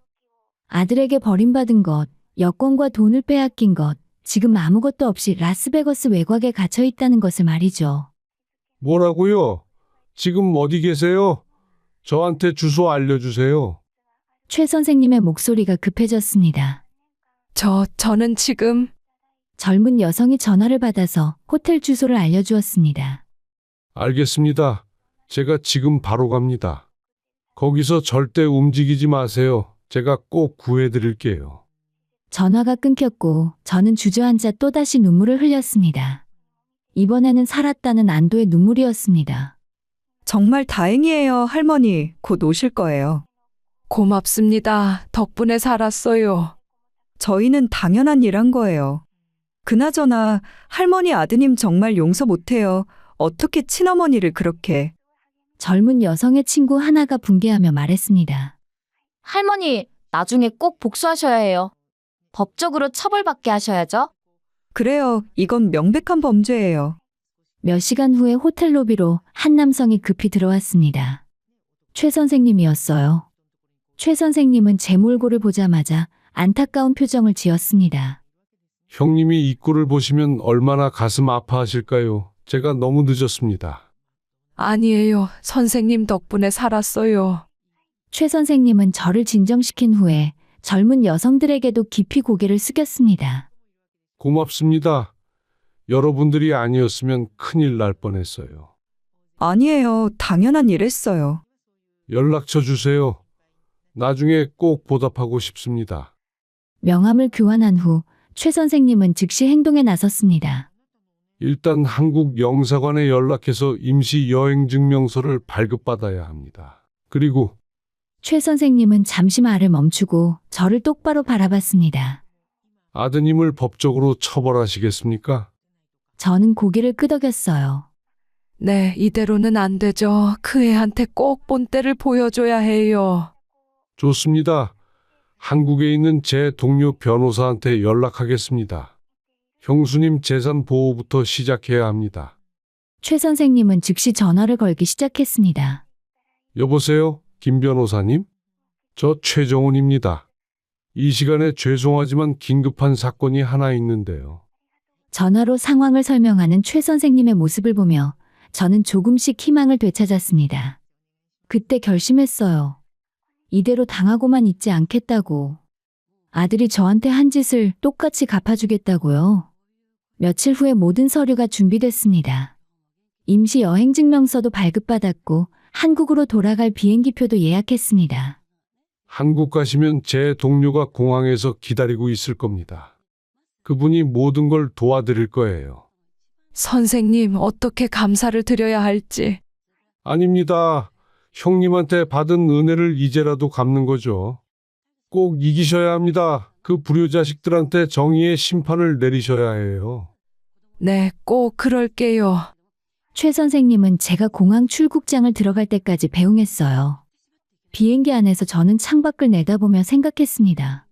아들에게 버림받은 것, 여권과 돈을 빼앗긴 것, 지금 아무것도 없이 라스베거스 외곽에 갇혀 있다는 것을 말이죠. 뭐라고요? 지금 어디 계세요? 저한테 주소 알려주세요. 최 선생님의 목소리가 급해졌습니다. 저는 지금 젊은 여성이 전화를 받아서 호텔 주소를 알려주었습니다. 알겠습니다. 제가 지금 바로 갑니다. 거기서 절대 움직이지 마세요. 제가 꼭 구해드릴게요. 전화가 끊겼고 저는 주저앉아 또다시 눈물을 흘렸습니다. 이번에는 살았다는 안도의 눈물이었습니다. 정말 다행이에요, 할머니. 곧 오실 거예요. 고맙습니다. 덕분에 살았어요. 저희는 당연한 일 한 거예요. 그나저나 할머니 아드님 정말 용서 못해요. 어떻게 친어머니를 그렇게. 젊은 여성의 친구 하나가 붕괴하며 말했습니다. 할머니, 나중에 꼭 복수하셔야 해요. 법적으로 처벌받게 하셔야죠. 그래요. 이건 명백한 범죄예요. 몇 시간 후에 호텔 로비로 한 남성이 급히 들어왔습니다. 최 선생님이었어요. 최 선생님은 제 몰골을 보자마자 안타까운 표정을 지었습니다. 형님이 이 꼴을 보시면 얼마나 가슴 아파하실까요? 제가 너무 늦었습니다. 아니에요. 선생님 덕분에 살았어요. 최 선생님은 저를 진정시킨 후에 젊은 여성들에게도 깊이 고개를 숙였습니다. 고맙습니다. 여러분들이 아니었으면 큰일 날 뻔했어요. 아니에요. 당연한 일 했어요. 연락처 주세요. 나중에 꼭 보답하고 싶습니다. 명함을 교환한 후 최 선생님은 즉시 행동에 나섰습니다. 일단 한국 영사관에 연락해서 임시 여행 증명서를 발급받아야 합니다. 그리고 최 선생님은 잠시 말을 멈추고 저를 똑바로 바라봤습니다. 아드님을 법적으로 처벌하시겠습니까? 저는 고개를 끄덕였어요. 네, 이대로는 안 되죠. 그 애한테 꼭 본때를 보여줘야 해요. 좋습니다. 한국에 있는 제 동료 변호사한테 연락하겠습니다. 형수님 재산 보호부터 시작해야 합니다. 최 선생님은 즉시 전화를 걸기 시작했습니다. 여보세요, 김 변호사님? 저 최정훈입니다. 이 시간에 죄송하지만 긴급한 사건이 하나 있는데요. 전화로 상황을 설명하는 최 선생님의 모습을 보며 저는 조금씩 희망을 되찾았습니다. 그때 결심했어요. 이대로 당하고만 있지 않겠다고. 아들이 저한테 한 짓을 똑같이 갚아주겠다고요. 며칠 후에 모든 서류가 준비됐습니다. 임시 여행증명서도 발급받았고 한국으로 돌아갈 비행기표도 예약했습니다. 한국 가시면 제 동료가 공항에서 기다리고 있을 겁니다. 그분이 모든 걸 도와드릴 거예요. 선생님, 어떻게 감사를 드려야 할지. 아닙니다. 형님한테 받은 은혜를 이제라도 갚는 거죠. 꼭 이기셔야 합니다. 그 불효자식들한테 정의의 심판을 내리셔야 해요. 네, 꼭 그럴게요. 최 선생님은 제가 공항 출국장을 들어갈 때까지 배웅했어요. 비행기 안에서 저는 창밖을 내다보며 생각했습니다.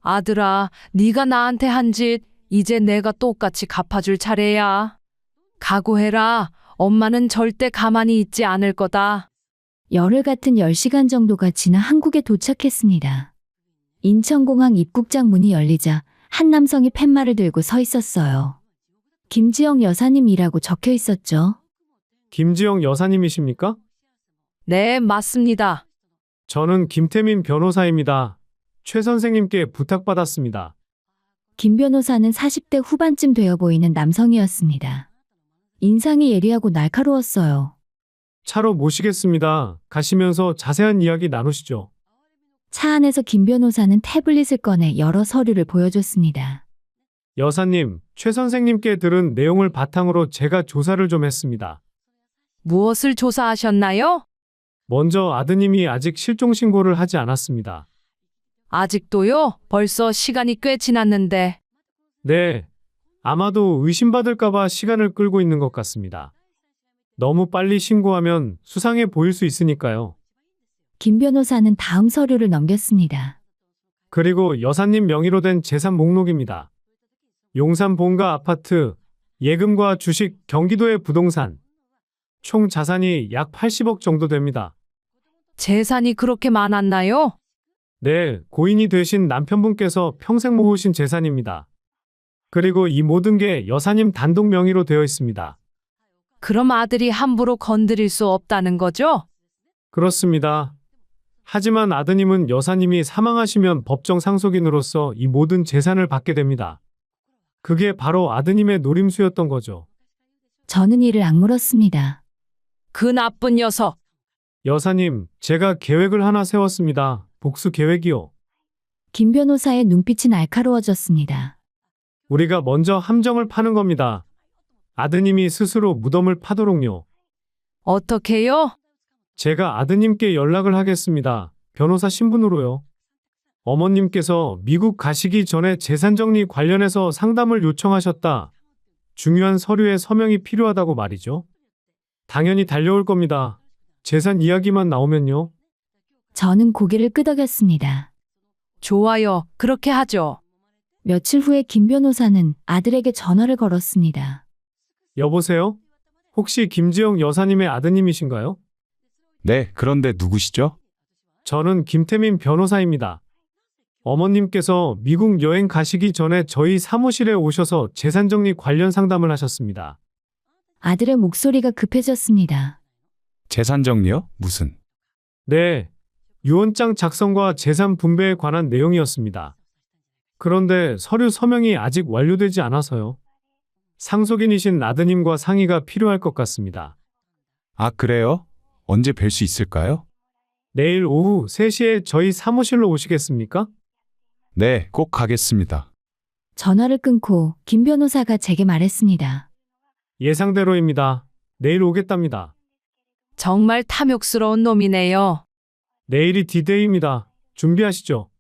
아들아, 네가 나한테 한 짓 이제 내가 똑같이 갚아줄 차례야. 각오해라. 엄마는 절대 가만히 있지 않을 거다. 열흘 같은 10시간 정도가 지나 한국에 도착했습니다. 인천공항 입국장 문이 열리자 한 남성이 팻말을 들고 서 있었어요. 김지영 여사님이라고 적혀 있었죠. 김지영 여사님이십니까? 네, 맞습니다. 저는 김태민 변호사입니다. 최 선생님께 부탁받았습니다. 김 변호사는 40대 후반쯤 되어 보이는 남성이었습니다. 인상이 예리하고 날카로웠어요. 차로 모시겠습니다. 가시면서 자세한 이야기 나누시죠. 차 안에서 김 변호사는 태블릿을 꺼내 여러 서류를 보여줬습니다. 여사님, 최 선생님께 들은 내용을 바탕으로 제가 조사를 좀 했습니다. 무엇을 조사하셨나요? 먼저 아드님이 아직 실종 신고를 하지 않았습니다. 아직도요? 벌써 시간이 꽤 지났는데. 네, 아마도 의심받을까봐 시간을 끌고 있는 것 같습니다. 너무 빨리 신고하면 수상해 보일 수 있으니까요. 김 변호사는 다음 서류를 넘겼습니다. 그리고 여사님 명의로 된 재산 목록입니다. 용산 본가 아파트, 예금과 주식, 경기도의 부동산. 총 자산이 약 80억 정도 됩니다. 재산이 그렇게 많았나요? 네, 고인이 되신 남편분께서 평생 모으신 재산입니다. 그리고 이 모든 게 여사님 단독 명의로 되어 있습니다. 그럼 아들이 함부로 건드릴 수 없다는 거죠? 그렇습니다. 하지만 아드님은 여사님이 사망하시면 법정 상속인으로서 이 모든 재산을 받게 됩니다. 그게 바로 아드님의 노림수였던 거죠. 저는 이를 악물었습니다. 그 나쁜 녀석. 여사님, 제가 계획을 하나 세웠습니다. 복수 계획이요. 김 변호사의 눈빛이 날카로워졌습니다. 우리가 먼저 함정을 파는 겁니다. 아드님이 스스로 무덤을 파도록요. 어떻게요? 제가 아드님께 연락을 하겠습니다. 변호사 신분으로요. 어머님께서 미국 가시기 전에 재산 정리 관련해서 상담을 요청하셨다. 중요한 서류에 서명이 필요하다고 말이죠. 당연히 달려올 겁니다. 재산 이야기만 나오면요. 저는 고개를 끄덕였습니다. 좋아요. 그렇게 하죠. 며칠 후에 김 변호사는 아들에게 전화를 걸었습니다. 여보세요? 혹시 김지영 여사님의 아드님이신가요? 네, 그런데 누구시죠? 저는 김태민 변호사입니다. 어머님께서 미국 여행 가시기 전에 저희 사무실에 오셔서 재산 정리 관련 상담을 하셨습니다. 아들의 목소리가 급해졌습니다. 재산 정리요? 무슨? 네, 유언장 작성과 재산 분배에 관한 내용이었습니다. 그런데 서류 서명이 아직 완료되지 않아서요. 상속인이신 아드님과 상의가 필요할 것 같습니다. 아, 그래요? 언제 뵐 수 있을까요? 내일 오후 3시에 저희 사무실로 오시겠습니까? 네, 꼭 가겠습니다. 전화를 끊고 김 변호사가 제게 말했습니다. 예상대로입니다. 내일 오겠답니다. 정말 탐욕스러운 놈이네요. 내일이 디데이입니다. 준비하시죠.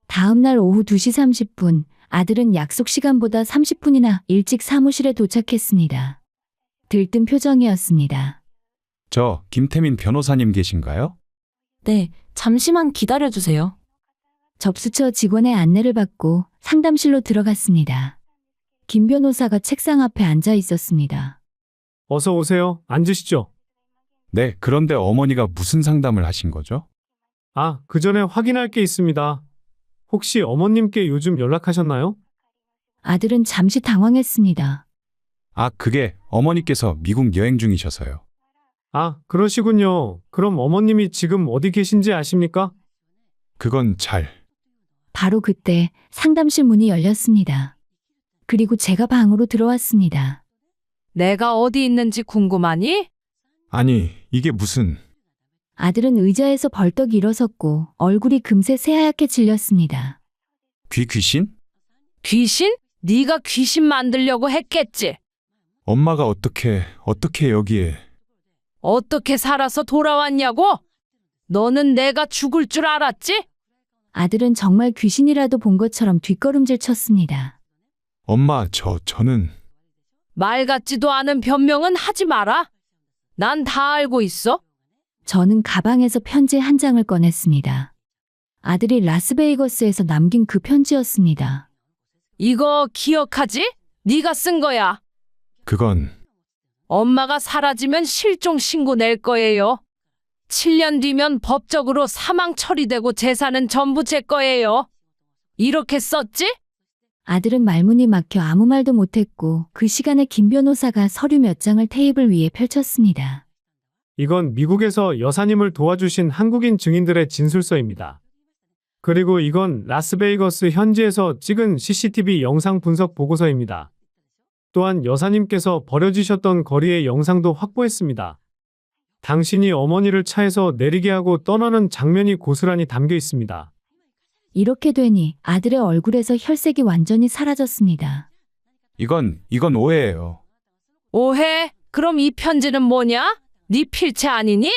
다음 날 오후 2시 30분, 아들은 약속 시간보다 30분이나 일찍 사무실에 도착했습니다. 들뜬 표정이었습니다. 저 김태민 변호사님 계신가요? 네, 잠시만 기다려주세요. 접수처 직원의 안내를 받고 상담실로 들어갔습니다. 김 변호사가 책상 앞에 앉아 있었습니다. 어서 오세요. 앉으시죠. 네, 그런데 어머니가 무슨 상담을 하신 거죠? 아, 그 전에 확인할 게 있습니다. 혹시 어머님께 요즘 연락하셨나요? 아들은 잠시 당황했습니다. 아, 그게 어머니께서 미국 여행 중이셔서요. 아, 그러시군요. 그럼 어머님이 지금 어디 계신지 아십니까? 그건 잘. 바로 그때 상담실 문이 열렸습니다. 그리고 제가 방으로 들어왔습니다. 내가 어디 있는지 궁금하니? 아니, 이게 무슨... 아들은 의자에서 벌떡 일어섰고 얼굴이 금세 새하얗게 질렸습니다. 귀신? 귀신? 네가 귀신 만들려고 했겠지. 엄마가 어떻게 여기에... 어떻게 살아서 돌아왔냐고? 너는 내가 죽을 줄 알았지? 아들은 정말 귀신이라도 본 것처럼 뒷걸음질 쳤습니다. 엄마, 저는... 말 같지도 않은 변명은 하지 마라. 난 다 알고 있어. 저는 가방에서 편지 한 장을 꺼냈습니다. 아들이 라스베이거스에서 남긴 그 편지였습니다. 이거 기억하지? 네가 쓴 거야. 그건... 엄마가 사라지면 실종 신고 낼 거예요. 7년 뒤면 법적으로 사망 처리되고 재산은 전부 제 거예요. 이렇게 썼지? 아들은 말문이 막혀 아무 말도 못했고 그 시간에 김 변호사가 서류 몇 장을 테이블 위에 펼쳤습니다. 이건 미국에서 여사님을 도와주신 한국인 증인들의 진술서입니다. 그리고 이건 라스베이거스 현지에서 찍은 CCTV 영상 분석 보고서입니다. 또한 여사님께서 버려지셨던 거리의 영상도 확보했습니다. 당신이 어머니를 차에서 내리게 하고 떠나는 장면이 고스란히 담겨 있습니다. 이렇게 되니 아들의 얼굴에서 혈색이 완전히 사라졌습니다. 이건 오해예요. 오해? 그럼 이 편지는 뭐냐? 네 필체 아니니?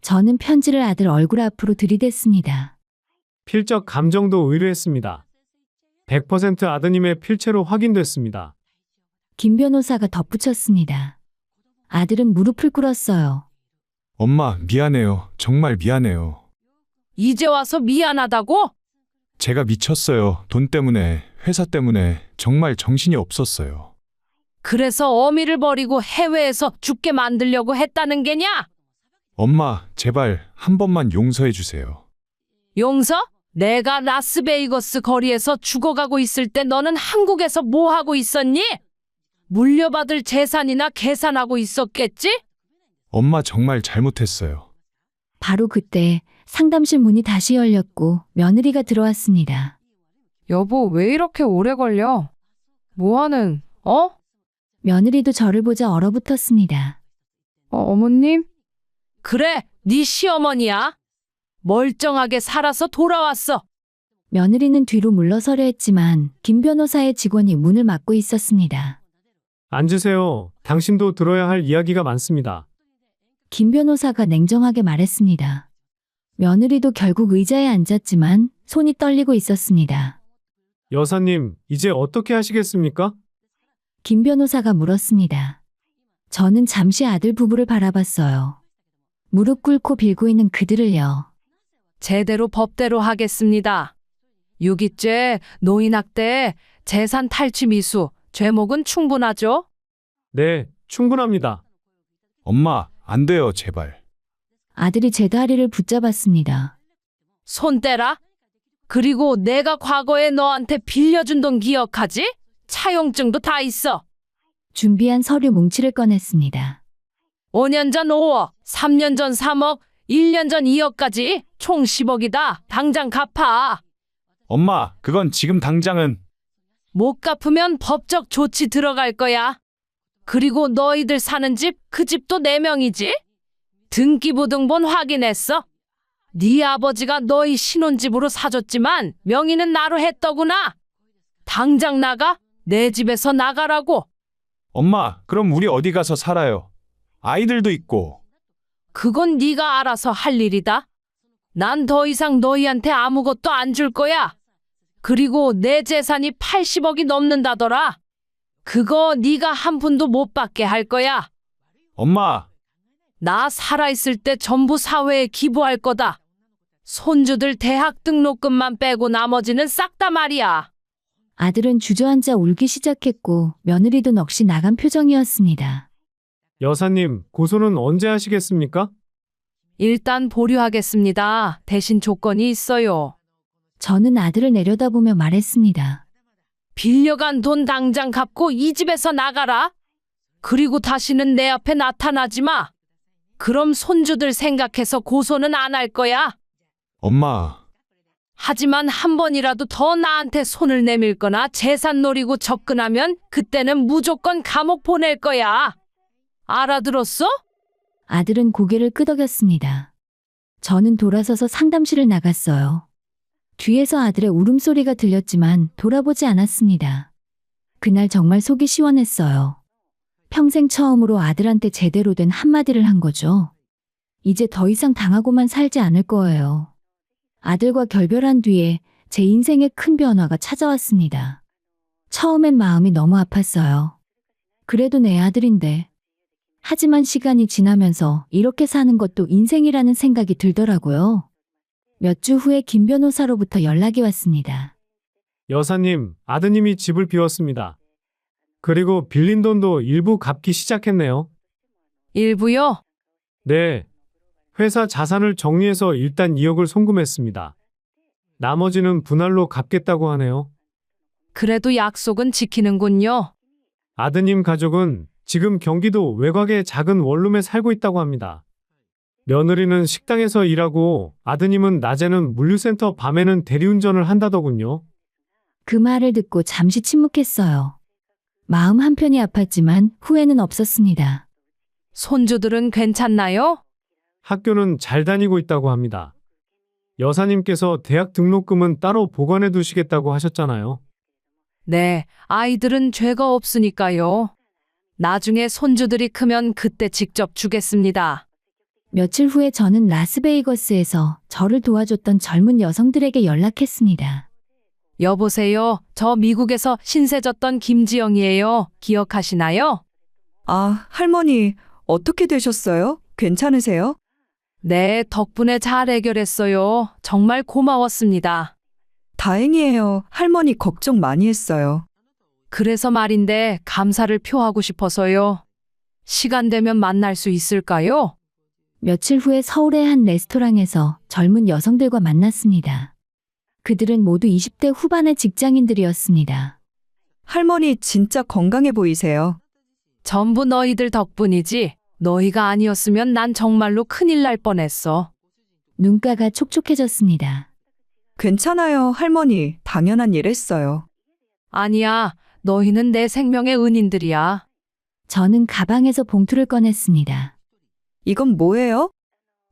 저는 편지를 아들 얼굴 앞으로 들이댔습니다. 필적 감정도 의뢰했습니다. 100% 아드님의 필체로 확인됐습니다. 김 변호사가 덧붙였습니다. 아들은 무릎을 꿇었어요. 엄마, 미안해요. 정말 미안해요. 이제 와서 미안하다고? 제가 미쳤어요. 돈 때문에, 회사 때문에 정말 정신이 없었어요. 그래서 어미를 버리고 해외에서 죽게 만들려고 했다는 게냐? 엄마, 제발 한 번만 용서해 주세요. 용서? 내가 라스베이거스 거리에서 죽어가고 있을 때 너는 한국에서 뭐 하고 있었니? 물려받을 재산이나 계산하고 있었겠지? 엄마 정말 잘못했어요. 바로 그때 상담실 문이 다시 열렸고 며느리가 들어왔습니다. 여보, 왜 이렇게 오래 걸려? 뭐하는, 며느리도 저를 보자 얼어붙었습니다. 어머님? 그래, 네 시어머니야. 멀쩡하게 살아서 돌아왔어. 며느리는 뒤로 물러서려 했지만 김 변호사의 직원이 문을 막고 있었습니다. 앉으세요. 당신도 들어야 할 이야기가 많습니다. 김 변호사가 냉정하게 말했습니다. 며느리도 결국 의자에 앉았지만 손이 떨리고 있었습니다. 여사님, 이제 어떻게 하시겠습니까? 김 변호사가 물었습니다. 저는 잠시 아들 부부를 바라봤어요. 무릎 꿇고 빌고 있는 그들을요. 제대로 법대로 하겠습니다. 유기죄, 노인학대, 재산 탈취 미수, 죄목은 충분하죠? 네, 충분합니다. 엄마, 안 돼요, 제발. 아들이 제 다리를 붙잡았습니다. 손 떼라. 그리고 내가 과거에 너한테 빌려준 돈 기억하지? 차용증도 다 있어. 준비한 서류 뭉치를 꺼냈습니다. 5년 전 5억, 3년 전 3억, 1년 전 2억까지 총 10억이다. 당장 갚아. 엄마, 그건 지금 당장은. 못 갚으면 법적 조치 들어갈 거야. 그리고 너희들 사는 집, 그 집도 4명이지? 등기부등본 확인했어? 네 아버지가 너희 신혼집으로 사줬지만 명의는 나로 했더구나. 당장 나가. 내 집에서 나가라고. 엄마, 그럼 우리 어디 가서 살아요? 아이들도 있고. 그건 네가 알아서 할 일이다. 난 더 이상 너희한테 아무것도 안 줄 거야. 그리고 내 재산이 80억이 넘는다더라. 그거 네가 한 푼도 못 받게 할 거야. 엄마, 나 살아있을 때 전부 사회에 기부할 거다. 손주들 대학 등록금만 빼고 나머지는 싹 다 말이야. 아들은 주저앉아 울기 시작했고 며느리도 넋이 나간 표정이었습니다. 여사님, 고소는 언제 하시겠습니까? 일단 보류하겠습니다. 대신 조건이 있어요. 저는 아들을 내려다보며 말했습니다. 빌려간 돈 당장 갚고 이 집에서 나가라. 그리고 다시는 내 앞에 나타나지 마. 그럼 손주들 생각해서 고소는 안 할 거야. 엄마. 하지만 한 번이라도 더 나한테 손을 내밀거나 재산 노리고 접근하면 그때는 무조건 감옥 보낼 거야. 알아들었어? 아들은 고개를 끄덕였습니다. 저는 돌아서서 상담실을 나갔어요. 뒤에서 아들의 울음소리가 들렸지만 돌아보지 않았습니다. 그날 정말 속이 시원했어요. 평생 처음으로 아들한테 제대로 된 한마디를 한 거죠. 이제 더 이상 당하고만 살지 않을 거예요. 아들과 결별한 뒤에 제 인생에 큰 변화가 찾아왔습니다. 처음엔 마음이 너무 아팠어요. 그래도 내 아들인데. 하지만 시간이 지나면서 이렇게 사는 것도 인생이라는 생각이 들더라고요. 몇 주 후에 김 변호사로부터 연락이 왔습니다. 여사님, 아드님이 집을 비웠습니다. 그리고 빌린 돈도 일부 갚기 시작했네요. 일부요? 네. 회사 자산을 정리해서 일단 2억을 송금했습니다. 나머지는 분할로 갚겠다고 하네요. 그래도 약속은 지키는군요. 아드님 가족은 지금 경기도 외곽의 작은 원룸에 살고 있다고 합니다. 며느리는 식당에서 일하고 아드님은 낮에는 물류센터, 밤에는 대리운전을 한다더군요. 그 말을 듣고 잠시 침묵했어요. 마음 한편이 아팠지만 후회는 없었습니다. 손주들은 괜찮나요? 학교는 잘 다니고 있다고 합니다. 여사님께서 대학 등록금은 따로 보관해 두시겠다고 하셨잖아요. 네, 아이들은 죄가 없으니까요. 나중에 손주들이 크면 그때 직접 주겠습니다. 며칠 후에 저는 라스베이거스에서 저를 도와줬던 젊은 여성들에게 연락했습니다. 여보세요. 저 미국에서 신세 졌던 김지영이에요. 기억하시나요? 아, 할머니, 어떻게 되셨어요? 괜찮으세요? 네, 덕분에 잘 해결했어요. 정말 고마웠습니다. 다행이에요. 할머니 걱정 많이 했어요. 그래서 말인데 감사를 표하고 싶어서요. 시간 되면 만날 수 있을까요? 며칠 후에 서울의 한 레스토랑에서 젊은 여성들과 만났습니다. 그들은 모두 20대 후반의 직장인들이었습니다. 할머니 진짜 건강해 보이세요. 전부 너희들 덕분이지. 너희가 아니었으면 난 정말로 큰일 날 뻔했어. 눈가가 촉촉해졌습니다. 괜찮아요, 할머니. 당연한 일 했어요. 아니야. 너희는 내 생명의 은인들이야. 저는 가방에서 봉투를 꺼냈습니다. 이건 뭐예요?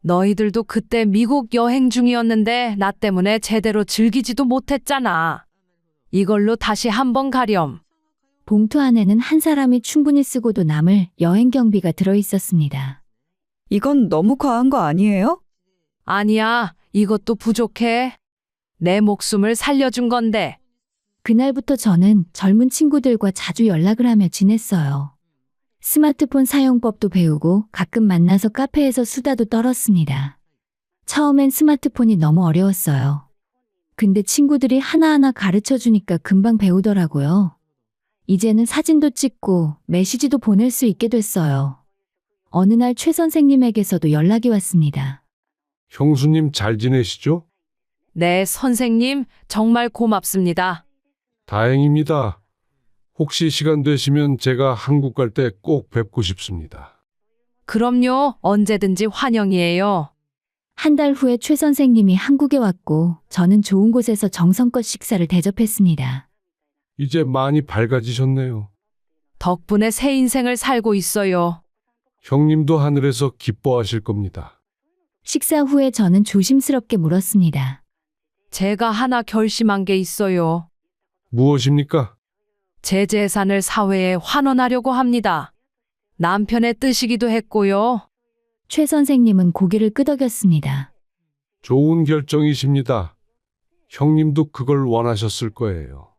너희들도 그때 미국 여행 중이었는데 나 때문에 제대로 즐기지도 못했잖아. 이걸로 다시 한번 가렴. 봉투 안에는 한 사람이 충분히 쓰고도 남을 여행 경비가 들어 있었습니다. 이건 너무 과한 거 아니에요? 아니야. 이것도 부족해. 내 목숨을 살려준 건데. 그날부터 저는 젊은 친구들과 자주 연락을 하며 지냈어요. 스마트폰 사용법도 배우고 가끔 만나서 카페에서 수다도 떨었습니다. 처음엔 스마트폰이 너무 어려웠어요. 근데 친구들이 하나하나 가르쳐 주니까 금방 배우더라고요. 이제는 사진도 찍고 메시지도 보낼 수 있게 됐어요. 어느 날 최 선생님에게서도 연락이 왔습니다. 형수님 잘 지내시죠? 네, 선생님. 정말 고맙습니다. 다행입니다. 혹시 시간 되시면 제가 한국 갈 때 꼭 뵙고 싶습니다. 그럼요. 언제든지 환영이에요. 한 달 후에 최 선생님이 한국에 왔고 저는 좋은 곳에서 정성껏 식사를 대접했습니다. 이제 많이 밝아지셨네요. 덕분에 새 인생을 살고 있어요. 형님도 하늘에서 기뻐하실 겁니다. 식사 후에 저는 조심스럽게 물었습니다. 제가 하나 결심한 게 있어요. 무엇입니까? 제 재산을 사회에 환원하려고 합니다. 남편의 뜻이기도 했고요. 최 선생님은 고개를 끄덕였습니다. 좋은 결정이십니다. 형님도 그걸 원하셨을 거예요.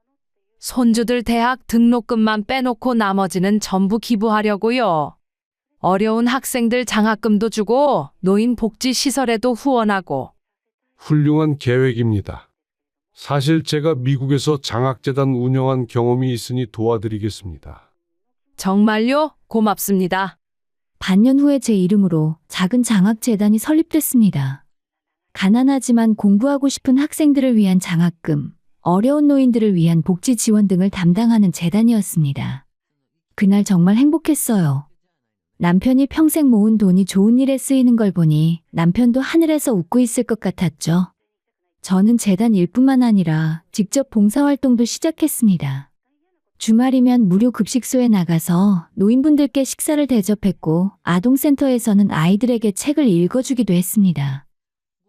손주들 대학 등록금만 빼놓고 나머지는 전부 기부하려고요. 어려운 학생들 장학금도 주고 노인 복지 시설에도 후원하고. 훌륭한 계획입니다. 사실 제가 미국에서 장학재단 운영한 경험이 있으니 도와드리겠습니다. 정말요? 고맙습니다. 반년 후에 제 이름으로 작은 장학재단이 설립됐습니다. 가난하지만 공부하고 싶은 학생들을 위한 장학금, 어려운 노인들을 위한 복지 지원 등을 담당하는 재단이었습니다. 그날 정말 행복했어요. 남편이 평생 모은 돈이 좋은 일에 쓰이는 걸 보니 남편도 하늘에서 웃고 있을 것 같았죠. 저는 재단 일뿐만 아니라 직접 봉사활동도 시작했습니다. 주말이면 무료 급식소에 나가서 노인분들께 식사를 대접했고 아동센터에서는 아이들에게 책을 읽어주기도 했습니다.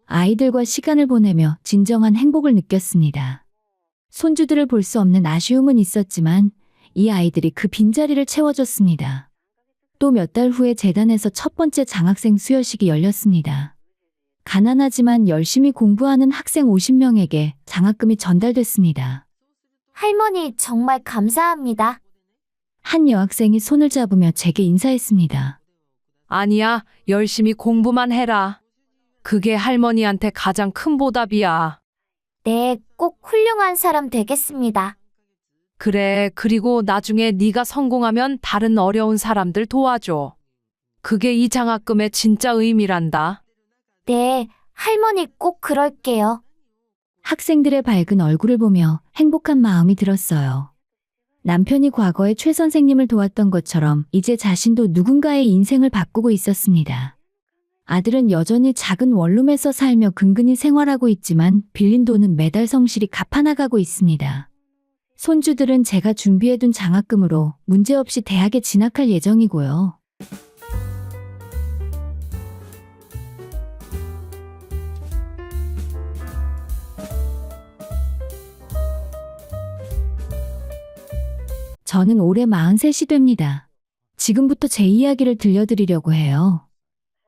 아이들과 시간을 보내며 진정한 행복을 느꼈습니다. 손주들을 볼 수 없는 아쉬움은 있었지만 이 아이들이 그 빈자리를 채워줬습니다. 또 몇 달 후에 재단에서 첫 번째 장학생 수여식이 열렸습니다. 가난하지만 열심히 공부하는 학생 50명에게 장학금이 전달됐습니다. 할머니 정말 감사합니다. 한 여학생이 손을 잡으며 제게 인사했습니다. 아니야, 열심히 공부만 해라. 그게 할머니한테 가장 큰 보답이야. 네, 꼭 훌륭한 사람 되겠습니다. 그래, 그리고 나중에 네가 성공하면 다른 어려운 사람들 도와줘. 그게 이 장학금의 진짜 의미란다. 네, 할머니 꼭 그럴게요. 학생들의 밝은 얼굴을 보며 행복한 마음이 들었어요. 남편이 과거에 최 선생님을 도왔던 것처럼 이제 자신도 누군가의 인생을 바꾸고 있었습니다. 아들은 여전히 작은 원룸에서 살며 근근히 생활하고 있지만 빌린 돈은 매달 성실히 갚아나가고 있습니다. 손주들은 제가 준비해둔 장학금으로 문제없이 대학에 진학할 예정이고요. 저는 올해 43이 됩니다. 지금부터 제 이야기를 들려드리려고 해요.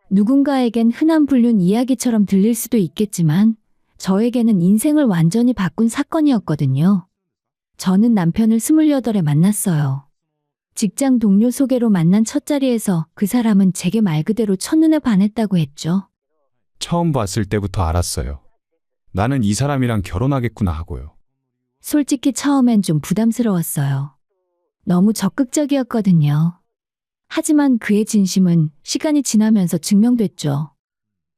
누군가에겐 흔한 불륜 이야기처럼 들릴 수도 있겠지만 저에게는 인생을 완전히 바꾼 사건이었거든요. 저는 남편을 28에 만났어요. 직장 동료 소개로 만난 첫 자리에서 그 사람은 제게 말 그대로 첫눈에 반했다고 했죠. 처음 봤을 때부터 알았어요. 나는 이 사람이랑 결혼하겠구나 하고요. 솔직히 처음엔 좀 부담스러웠어요. 너무 적극적이었거든요. 하지만 그의 진심은 시간이 지나면서 증명됐죠.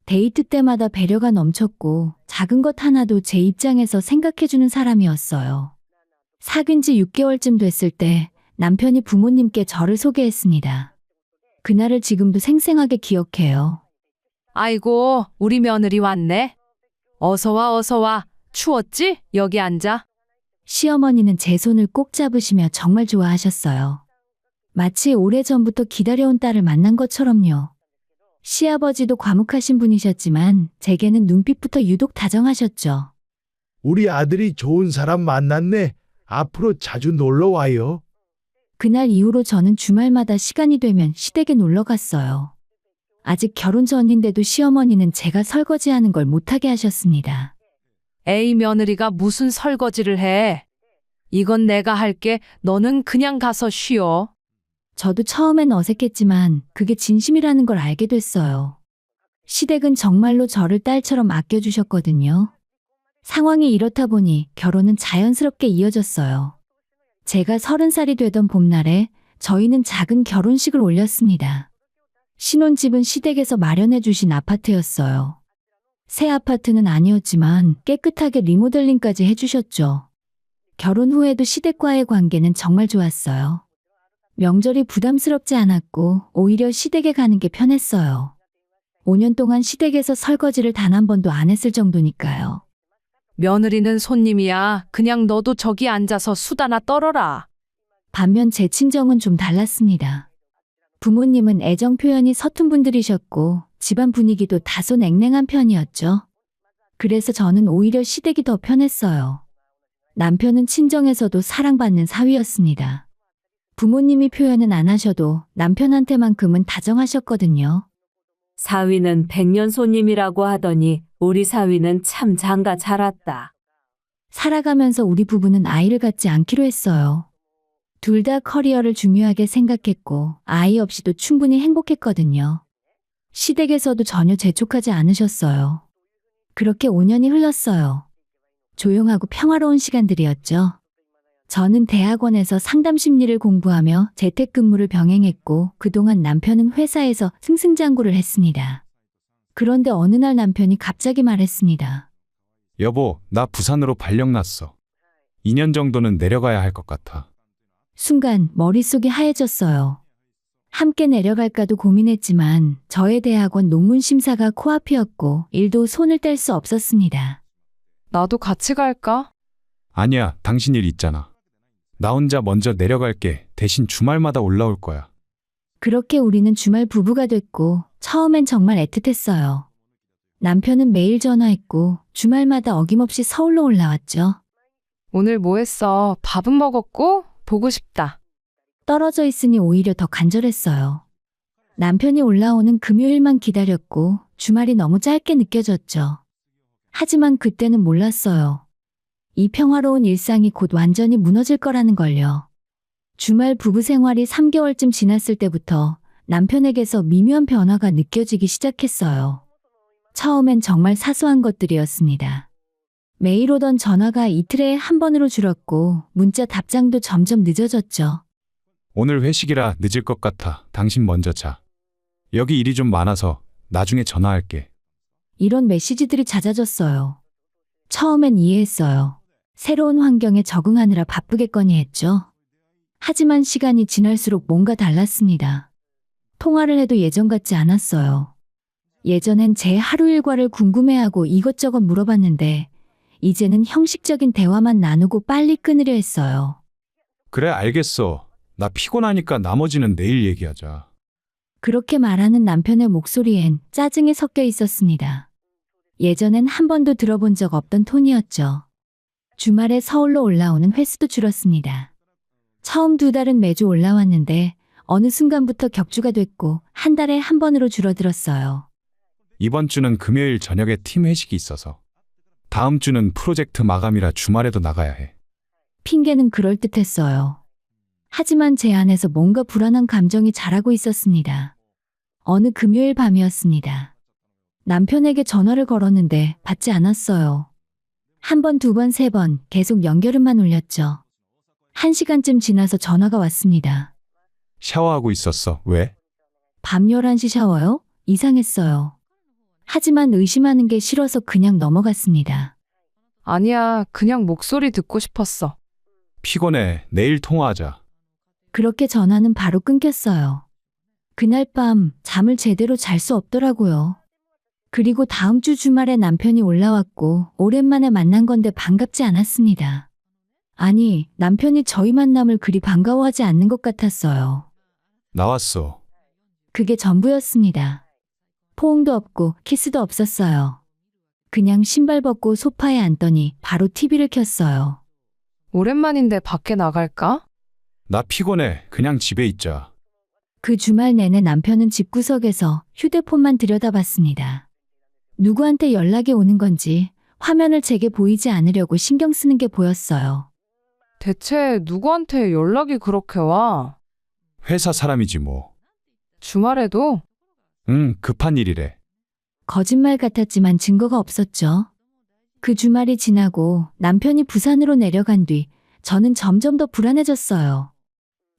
데이트 때마다 배려가 넘쳤고 작은 것 하나도 제 입장에서 생각해주는 사람이었어요. 사귄 지 6개월쯤 됐을 때 남편이 부모님께 저를 소개했습니다. 그날을 지금도 생생하게 기억해요. 아이고, 우리 며느리 왔네. 어서 와, 어서 와. 추웠지? 여기 앉아. 시어머니는 제 손을 꼭 잡으시며 정말 좋아하셨어요. 마치 오래전부터 기다려온 딸을 만난 것처럼요. 시아버지도 과묵하신 분이셨지만 제게는 눈빛부터 유독 다정하셨죠. 우리 아들이 좋은 사람 만났네. 앞으로 자주 놀러 와요. 그날 이후로 저는 주말마다 시간이 되면 시댁에 놀러 갔어요. 아직 결혼 전인데도 시어머니는 제가 설거지하는 걸 못하게 하셨습니다. 에이, 며느리가 무슨 설거지를 해. 이건 내가 할게. 너는 그냥 가서 쉬어. 저도 처음엔 어색했지만 그게 진심이라는 걸 알게 됐어요. 시댁은 정말로 저를 딸처럼 아껴주셨거든요. 상황이 이렇다 보니 결혼은 자연스럽게 이어졌어요. 제가 30살이 되던 봄날에 저희는 작은 결혼식을 올렸습니다. 신혼집은 시댁에서 마련해 주신 아파트였어요. 새 아파트는 아니었지만 깨끗하게 리모델링까지 해주셨죠. 결혼 후에도 시댁과의 관계는 정말 좋았어요. 명절이 부담스럽지 않았고 오히려 시댁에 가는 게 편했어요. 5년 동안 시댁에서 설거지를 단 한 번도 안 했을 정도니까요. 며느리는 손님이야. 그냥 너도 저기 앉아서 수다나 떨어라. 반면 제 친정은 좀 달랐습니다. 부모님은 애정 표현이 서툰 분들이셨고 집안 분위기도 다소 냉랭한 편이었죠. 그래서 저는 오히려 시댁이 더 편했어요. 남편은 친정에서도 사랑받는 사위였습니다. 부모님이 표현은 안 하셔도 남편한테만큼은 다정하셨거든요. 사위는 백년 손님이라고 하더니 우리 사위는 참 장가 잘 왔다. 살아가면서 우리 부부는 아이를 갖지 않기로 했어요. 둘 다 커리어를 중요하게 생각했고 아이 없이도 충분히 행복했거든요. 시댁에서도 전혀 재촉하지 않으셨어요. 그렇게 5년이 흘렀어요. 조용하고 평화로운 시간들이었죠. 저는 대학원에서 상담 심리를 공부하며 재택근무를 병행했고 그동안 남편은 회사에서 승승장구를 했습니다. 그런데 어느 날 남편이 갑자기 말했습니다. 여보, 나 부산으로 발령 났어. 2년 정도는 내려가야 할 것 같아. 순간 머릿속이 하얘졌어요. 함께 내려갈까도 고민했지만 저의 대학원 논문 심사가 코앞이었고 일도 손을 뗄 수 없었습니다. 나도 같이 갈까? 아니야, 당신 일 있잖아. 나 혼자 먼저 내려갈게. 대신 주말마다 올라올 거야. 그렇게 우리는 주말 부부가 됐고 처음엔 정말 애틋했어요. 남편은 매일 전화했고 주말마다 어김없이 서울로 올라왔죠. 오늘 뭐 했어? 밥은 먹었고? 보고 싶다. 떨어져 있으니 오히려 더 간절했어요. 남편이 올라오는 금요일만 기다렸고 주말이 너무 짧게 느껴졌죠. 하지만 그때는 몰랐어요. 이 평화로운 일상이 곧 완전히 무너질 거라는 걸요. 주말 부부 생활이 3개월쯤 지났을 때부터 남편에게서 미묘한 변화가 느껴지기 시작했어요. 처음엔 정말 사소한 것들이었습니다. 매일 오던 전화가 이틀에 한 번으로 줄었고 문자 답장도 점점 늦어졌죠. 오늘 회식이라 늦을 것 같아. 당신 먼저 자. 여기 일이 좀 많아서 나중에 전화할게. 이런 메시지들이 잦아졌어요. 처음엔 이해했어요. 새로운 환경에 적응하느라 바쁘겠거니 했죠. 하지만 시간이 지날수록 뭔가 달랐습니다. 통화를 해도 예전 같지 않았어요. 예전엔 제 하루 일과를 궁금해하고 이것저것 물어봤는데 이제는 형식적인 대화만 나누고 빨리 끊으려 했어요. 그래, 알겠어. 나 피곤하니까 나머지는 내일 얘기하자. 그렇게 말하는 남편의 목소리엔 짜증이 섞여 있었습니다. 예전엔 한 번도 들어본 적 없던 톤이었죠. 주말에 서울로 올라오는 횟수도 줄었습니다. 처음 2달은 매주 올라왔는데 어느 순간부터 격주가 됐고 한 달에 한 번으로 줄어들었어요. 이번 주는 금요일 저녁에 팀 회식이 있어서. 다음 주는 프로젝트 마감이라 주말에도 나가야 해. 핑계는 그럴듯했어요. 하지만 제 안에서 뭔가 불안한 감정이 자라고 있었습니다. 어느 금요일 밤이었습니다. 남편에게 전화를 걸었는데 받지 않았어요. 1번, 2번, 3번 계속 연결음만 울렸죠. 1시간쯤 지나서 전화가 왔습니다. 샤워하고 있었어. 왜? 밤 11시 샤워요? 이상했어요. 하지만 의심하는 게 싫어서 그냥 넘어갔습니다. 아니야, 그냥 목소리 듣고 싶었어. 피곤해. 내일 통화하자. 그렇게 전화는 바로 끊겼어요. 그날 밤 잠을 제대로 잘 수 없더라고요. 그리고 다음 주 주말에 남편이 올라왔고 오랜만에 만난 건데 반갑지 않았습니다. 아니, 남편이 저희 만남을 그리 반가워하지 않는 것 같았어요. 나왔어. 그게 전부였습니다. 포옹도 없고 키스도 없었어요. 그냥 신발 벗고 소파에 앉더니 바로 TV를 켰어요. 오랜만인데 밖에 나갈까? 나 피곤해. 그냥 집에 있자. 그 주말 내내 남편은 집구석에서 휴대폰만 들여다봤습니다. 누구한테 연락이 오는 건지 화면을 제게 보이지 않으려고 신경 쓰는 게 보였어요. 대체 누구한테 연락이 그렇게 와? 회사 사람이지 뭐. 주말에도? 응, 급한 일이래. 거짓말 같았지만 증거가 없었죠. 그 주말이 지나고 남편이 부산으로 내려간 뒤 저는 점점 더 불안해졌어요.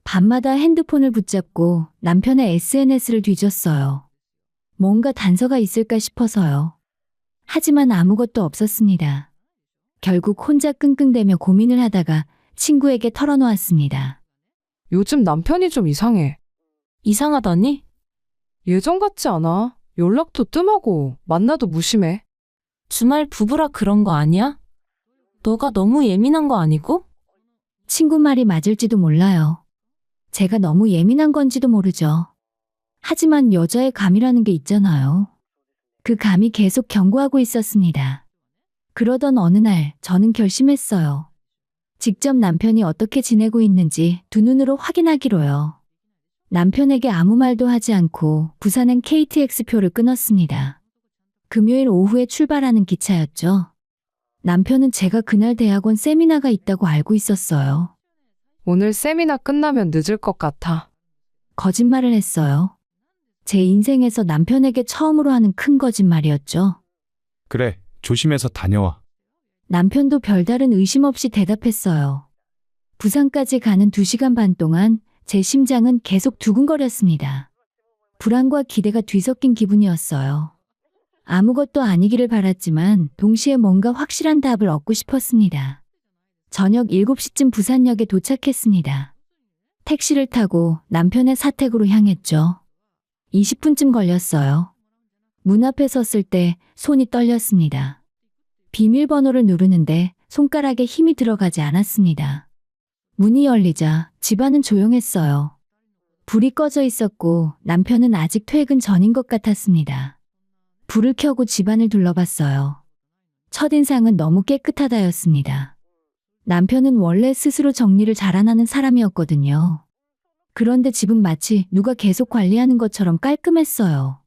밤마다 핸드폰을 붙잡고 남편의 SNS를 뒤졌어요. 뭔가 단서가 있을까 싶어서요. 하지만 아무것도 없었습니다. 결국 혼자 끙끙대며 고민을 하다가 친구에게 털어놓았습니다. 요즘 남편이 좀 이상해. 이상하다니? 예전 같지 않아. 연락도 뜸하고 만나도 무심해. 주말 부부라 그런 거 아니야? 너가 너무 예민한 거 아니고? 친구 말이 맞을지도 몰라요. 제가 너무 예민한 건지도 모르죠. 하지만 여자의 감이라는 게 있잖아요. 그 감이 계속 경고하고 있었습니다. 그러던 어느 날 저는 결심했어요. 직접 남편이 어떻게 지내고 있는지 두 눈으로 확인하기로요. 남편에게 아무 말도 하지 않고 부산행 KTX표를 끊었습니다. 금요일 오후에 출발하는 기차였죠. 남편은 제가 그날 대학원 세미나가 있다고 알고 있었어요. 오늘 세미나 끝나면 늦을 것 같아. 거짓말을 했어요. 제 인생에서 남편에게 처음으로 하는 큰 거짓말이었죠. 그래, 조심해서 다녀와. 남편도 별다른 의심 없이 대답했어요. 부산까지 가는 2시간 반 동안 제 심장은 계속 두근거렸습니다. 불안과 기대가 뒤섞인 기분이었어요. 아무것도 아니기를 바랐지만 동시에 뭔가 확실한 답을 얻고 싶었습니다. 저녁 7시쯤 부산역에 도착했습니다. 택시를 타고 남편의 사택으로 향했죠. 20분쯤 걸렸어요. 문 앞에 섰을 때 손이 떨렸습니다. 비밀번호를 누르는데 손가락에 힘이 들어가지 않았습니다. 문이 열리자 집안은 조용했어요. 불이 꺼져 있었고 남편은 아직 퇴근 전인 것 같았습니다. 불을 켜고 집안을 둘러봤어요. 첫인상은 너무 깨끗하다였습니다. 남편은 원래 스스로 정리를 잘하는 사람이었거든요. 그런데 집은 마치 누가 계속 관리하는 것처럼 깔끔했어요.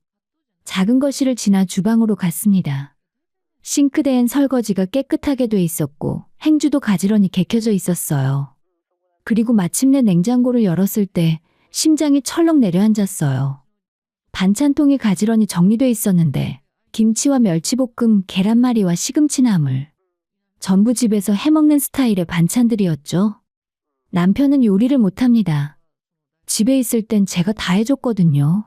작은 거실을 지나 주방으로 갔습니다. 싱크대엔 설거지가 깨끗하게 돼 있었고 행주도 가지런히 개켜져 있었어요. 그리고 마침내 냉장고를 열었을 때 심장이 철렁 내려앉았어요. 반찬통이 가지런히 정리돼 있었는데 김치와 멸치볶음, 계란말이와 시금치나물. 전부 집에서 해먹는 스타일의 반찬들이었죠. 남편은 요리를 못합니다. 집에 있을 땐 제가 다 해줬거든요.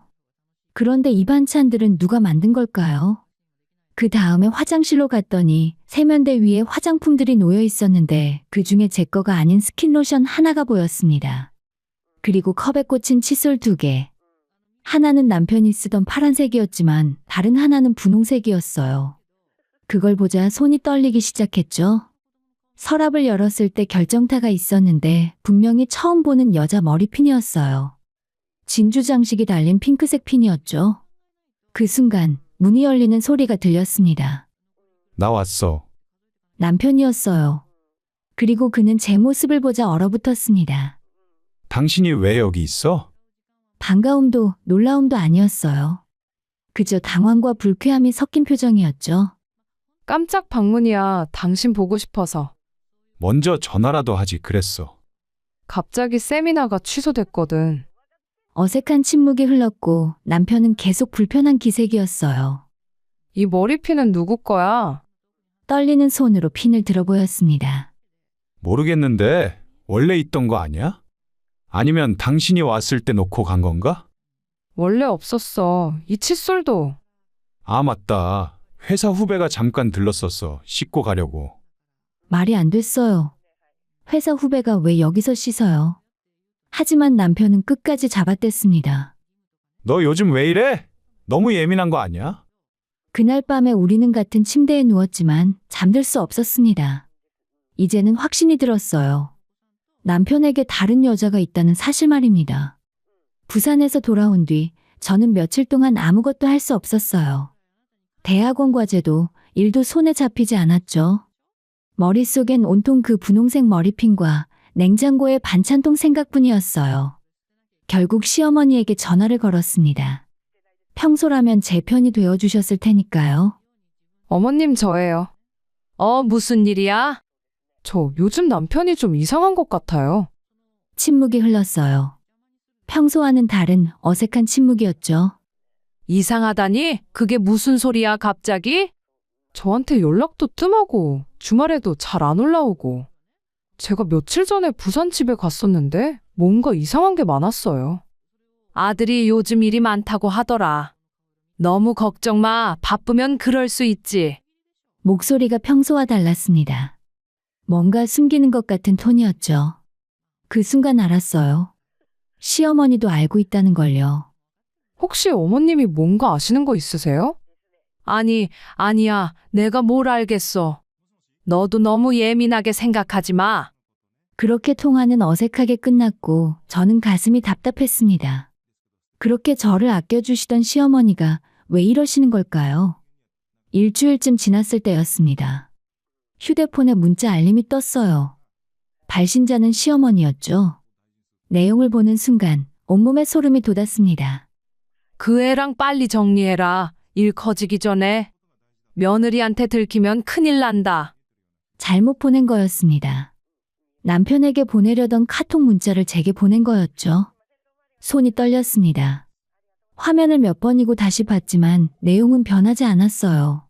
그런데 이 반찬들은 누가 만든 걸까요? 그 다음에 화장실로 갔더니 세면대 위에 화장품들이 놓여 있었는데 그 중에 제 거가 아닌 스킨로션 하나가 보였습니다. 그리고 컵에 꽂힌 칫솔 2개. 하나는 남편이 쓰던 파란색이었지만 다른 하나는 분홍색이었어요. 그걸 보자 손이 떨리기 시작했죠. 서랍을 열었을 때 결정타가 있었는데 분명히 처음 보는 여자 머리핀이었어요. 진주 장식이 달린 핑크색 핀이었죠. 그 순간 문이 열리는 소리가 들렸습니다. 나 왔어. 남편이었어요. 그리고 그는 제 모습을 보자 얼어붙었습니다. 당신이 왜 여기 있어? 반가움도 놀라움도 아니었어요. 그저 당황과 불쾌함이 섞인 표정이었죠. 깜짝 방문이야. 당신 보고 싶어서. 먼저 전화라도 하지 그랬어. 갑자기 세미나가 취소됐거든. 어색한 침묵이 흘렀고 남편은 계속 불편한 기색이었어요. 이 머리핀은 누구 거야? 떨리는 손으로 핀을 들어 보였습니다. 모르겠는데 원래 있던 거 아니야? 아니면 당신이 왔을 때 놓고 간 건가? 원래 없었어. 이 칫솔도. 아, 맞다. 회사 후배가 잠깐 들렀었어. 씻고 가려고. 말이 안 됐어요. 회사 후배가 왜 여기서 씻어요? 하지만 남편은 끝까지 잡아댔습니다. 너 요즘 왜 이래? 너무 예민한 거 아니야? 그날 밤에 우리는 같은 침대에 누웠지만 잠들 수 없었습니다. 이제는 확신이 들었어요. 남편에게 다른 여자가 있다는 사실 말입니다. 부산에서 돌아온 뒤 저는 며칠 동안 아무것도 할 수 없었어요. 대학원 과제도 일도 손에 잡히지 않았죠. 머릿속엔 온통 그 분홍색 머리핀과 냉장고의 반찬통 생각뿐이었어요. 결국 시어머니에게 전화를 걸었습니다. 평소라면 제 편이 되어주셨을 테니까요. 어머님 저예요. 무슨 일이야? 저 요즘 남편이 좀 이상한 것 같아요. 침묵이 흘렀어요. 평소와는 다른 어색한 침묵이었죠. 이상하다니? 그게 무슨 소리야 갑자기? 저한테 연락도 뜸하고 주말에도 잘 안 올라오고. 제가 며칠 전에 부산 집에 갔었는데 뭔가 이상한 게 많았어요. 아들이 요즘 일이 많다고 하더라. 너무 걱정 마. 바쁘면 그럴 수 있지. 목소리가 평소와 달랐습니다. 뭔가 숨기는 것 같은 톤이었죠. 그 순간 알았어요. 시어머니도 알고 있다는 걸요. 혹시 어머님이 뭔가 아시는 거 있으세요? 아니야. 내가 뭘 알겠어. 너도 너무 예민하게 생각하지 마. 그렇게 통화는 어색하게 끝났고 저는 가슴이 답답했습니다. 그렇게 저를 아껴주시던 시어머니가 왜 이러시는 걸까요? 일주일쯤 지났을 때였습니다. 휴대폰에 문자 알림이 떴어요. 발신자는 시어머니였죠. 내용을 보는 순간 온몸에 소름이 돋았습니다. 그 애랑 빨리 정리해라. 일 커지기 전에. 며느리한테 들키면 큰일 난다. 잘못 보낸 거였습니다. 남편에게 보내려던 카톡 문자를 제게 보낸 거였죠. 손이 떨렸습니다. 화면을 몇 번이고 다시 봤지만 내용은 변하지 않았어요.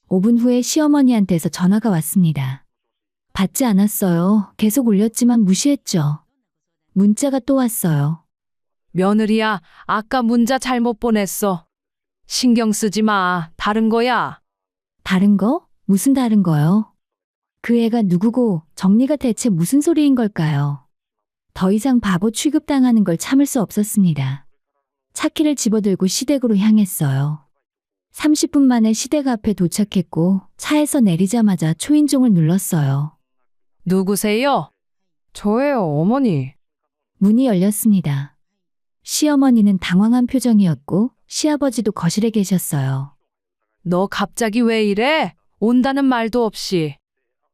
5분 후에 시어머니한테서 전화가 왔습니다. 받지 않았어요. 계속 울렸지만 무시했죠. 문자가 또 왔어요. 며느리야, 아까 문자 잘못 보냈어. 신경 쓰지 마. 다른 거야. 다른 거? 무슨 다른 거요? 그 애가 누구고 정리가 대체 무슨 소리인 걸까요? 더 이상 바보 취급당하는 걸 참을 수 없었습니다. 차키를 집어들고 시댁으로 향했어요. 30분 만에 시댁 앞에 도착했고 차에서 내리자마자 초인종을 눌렀어요. 누구세요? 저예요, 어머니. 문이 열렸습니다. 시어머니는 당황한 표정이었고 시아버지도 거실에 계셨어요. 너 갑자기 왜 이래? 온다는 말도 없이.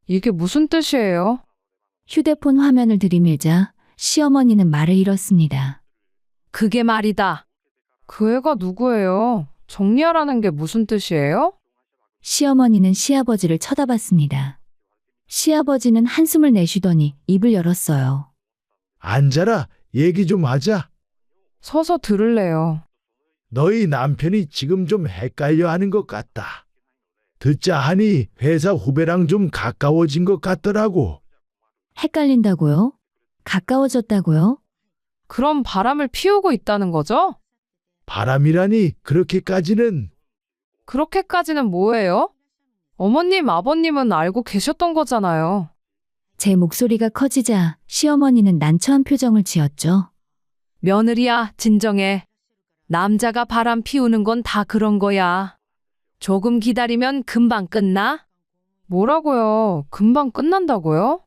이게 무슨 뜻이에요? 휴대폰 화면을 들이밀자 시어머니는 말을 잃었습니다. 그게 말이다. 그 애가 누구예요? 정리하라는 게 무슨 뜻이에요? 시어머니는 시아버지를 쳐다봤습니다. 시아버지는 한숨을 내쉬더니 입을 열었어요. 앉아라. 얘기 좀 하자. 서서 들을래요. 너희 남편이 지금 좀 헷갈려 하는 것 같다. 듣자 하니 회사 후배랑 좀 가까워진 것 같더라고. 헷갈린다고요? 가까워졌다고요? 그럼 바람을 피우고 있다는 거죠? 바람이라니 그렇게까지는. 그렇게까지는 뭐예요? 어머님, 아버님은 알고 계셨던 거잖아요. 제 목소리가 커지자 시어머니는 난처한 표정을 지었죠. 며느리야, 진정해. 남자가 바람 피우는 건 다 그런 거야. 조금 기다리면 금방 끝나? 뭐라고요? 금방 끝난다고요?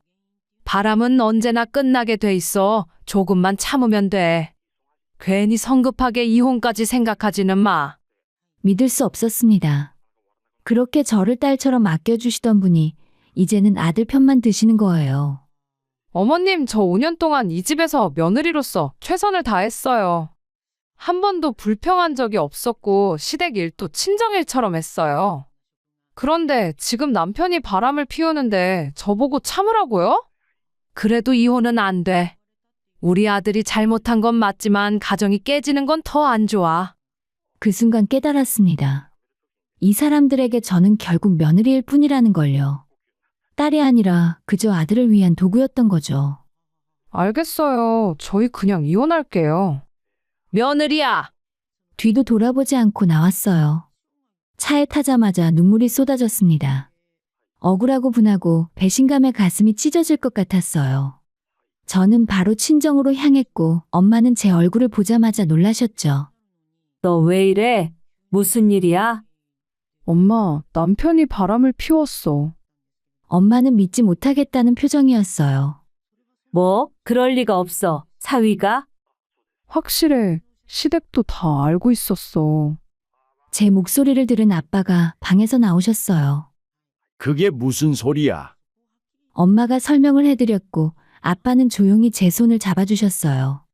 바람은 언제나 끝나게 돼 있어. 조금만 참으면 돼. 괜히 성급하게 이혼까지 생각하지는 마. 믿을 수 없었습니다. 그렇게 저를 딸처럼 아껴주시던 분이 이제는 아들 편만 드시는 거예요. 어머님, 저 5년 동안 이 집에서 며느리로서 최선을 다했어요. 한 번도 불평한 적이 없었고 시댁 일도 친정일처럼 했어요. 그런데 지금 남편이 바람을 피우는데 저보고 참으라고요? 그래도 이혼은 안 돼. 우리 아들이 잘못한 건 맞지만 가정이 깨지는 건 더 안 좋아. 그 순간 깨달았습니다. 이 사람들에게 저는 결국 며느리일 뿐이라는 걸요. 딸이 아니라 그저 아들을 위한 도구였던 거죠. 알겠어요. 저희 그냥 이혼할게요. 며느리야! 뒤도 돌아보지 않고 나왔어요. 차에 타자마자 눈물이 쏟아졌습니다. 억울하고 분하고 배신감에 가슴이 찢어질 것 같았어요. 저는 바로 친정으로 향했고 엄마는 제 얼굴을 보자마자 놀라셨죠. 너 왜 이래? 무슨 일이야? 엄마, 남편이 바람을 피웠어. 엄마는 믿지 못하겠다는 표정이었어요. 뭐? 그럴 리가 없어. 사위가? 확실해. 시댁도 다 알고 있었어. 제 목소리를 들은 아빠가 방에서 나오셨어요. 그게 무슨 소리야? 엄마가 설명을 해드렸고 아빠는 조용히 제 손을 잡아주셨어요.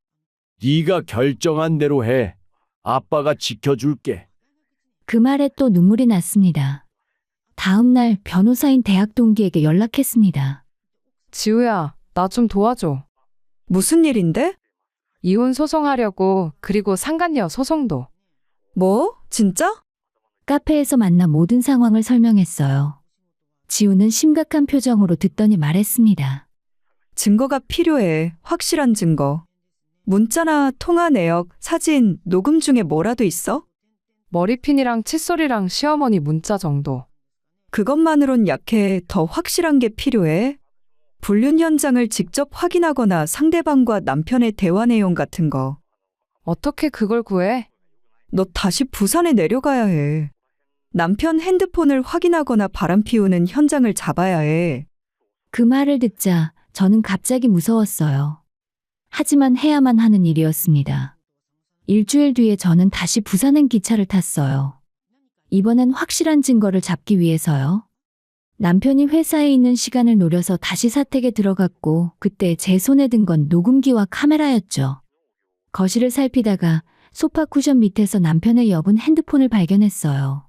네가 결정한 대로 해. 아빠가 지켜줄게. 그 말에 또 눈물이 났습니다. 다음 날 변호사인 대학 동기에게 연락했습니다. 지우야, 나 좀 도와줘. 무슨 일인데? 이혼 소송하려고, 그리고 상간녀 소송도. 뭐? 진짜? 카페에서 만나 모든 상황을 설명했어요. 지우는 심각한 표정으로 듣더니 말했습니다. 증거가 필요해. 확실한 증거. 문자나 통화 내역, 사진, 녹음 중에 뭐라도 있어? 머리핀이랑 칫솔이랑 시어머니 문자 정도. 그것만으론 약해. 더 확실한 게 필요해. 불륜 현장을 직접 확인하거나 상대방과 남편의 대화 내용 같은 거. 어떻게 그걸 구해? 너 다시 부산에 내려가야 해. 남편 핸드폰을 확인하거나 바람 피우는 현장을 잡아야 해. 그 말을 듣자 저는 갑자기 무서웠어요. 하지만 해야만 하는 일이었습니다. 일주일 뒤에 저는 다시 부산행 기차를 탔어요. 이번엔 확실한 증거를 잡기 위해서요. 남편이 회사에 있는 시간을 노려서 다시 사택에 들어갔고 그때 제 손에 든 건 녹음기와 카메라였죠. 거실을 살피다가 소파 쿠션 밑에서 남편의 여분 핸드폰을 발견했어요.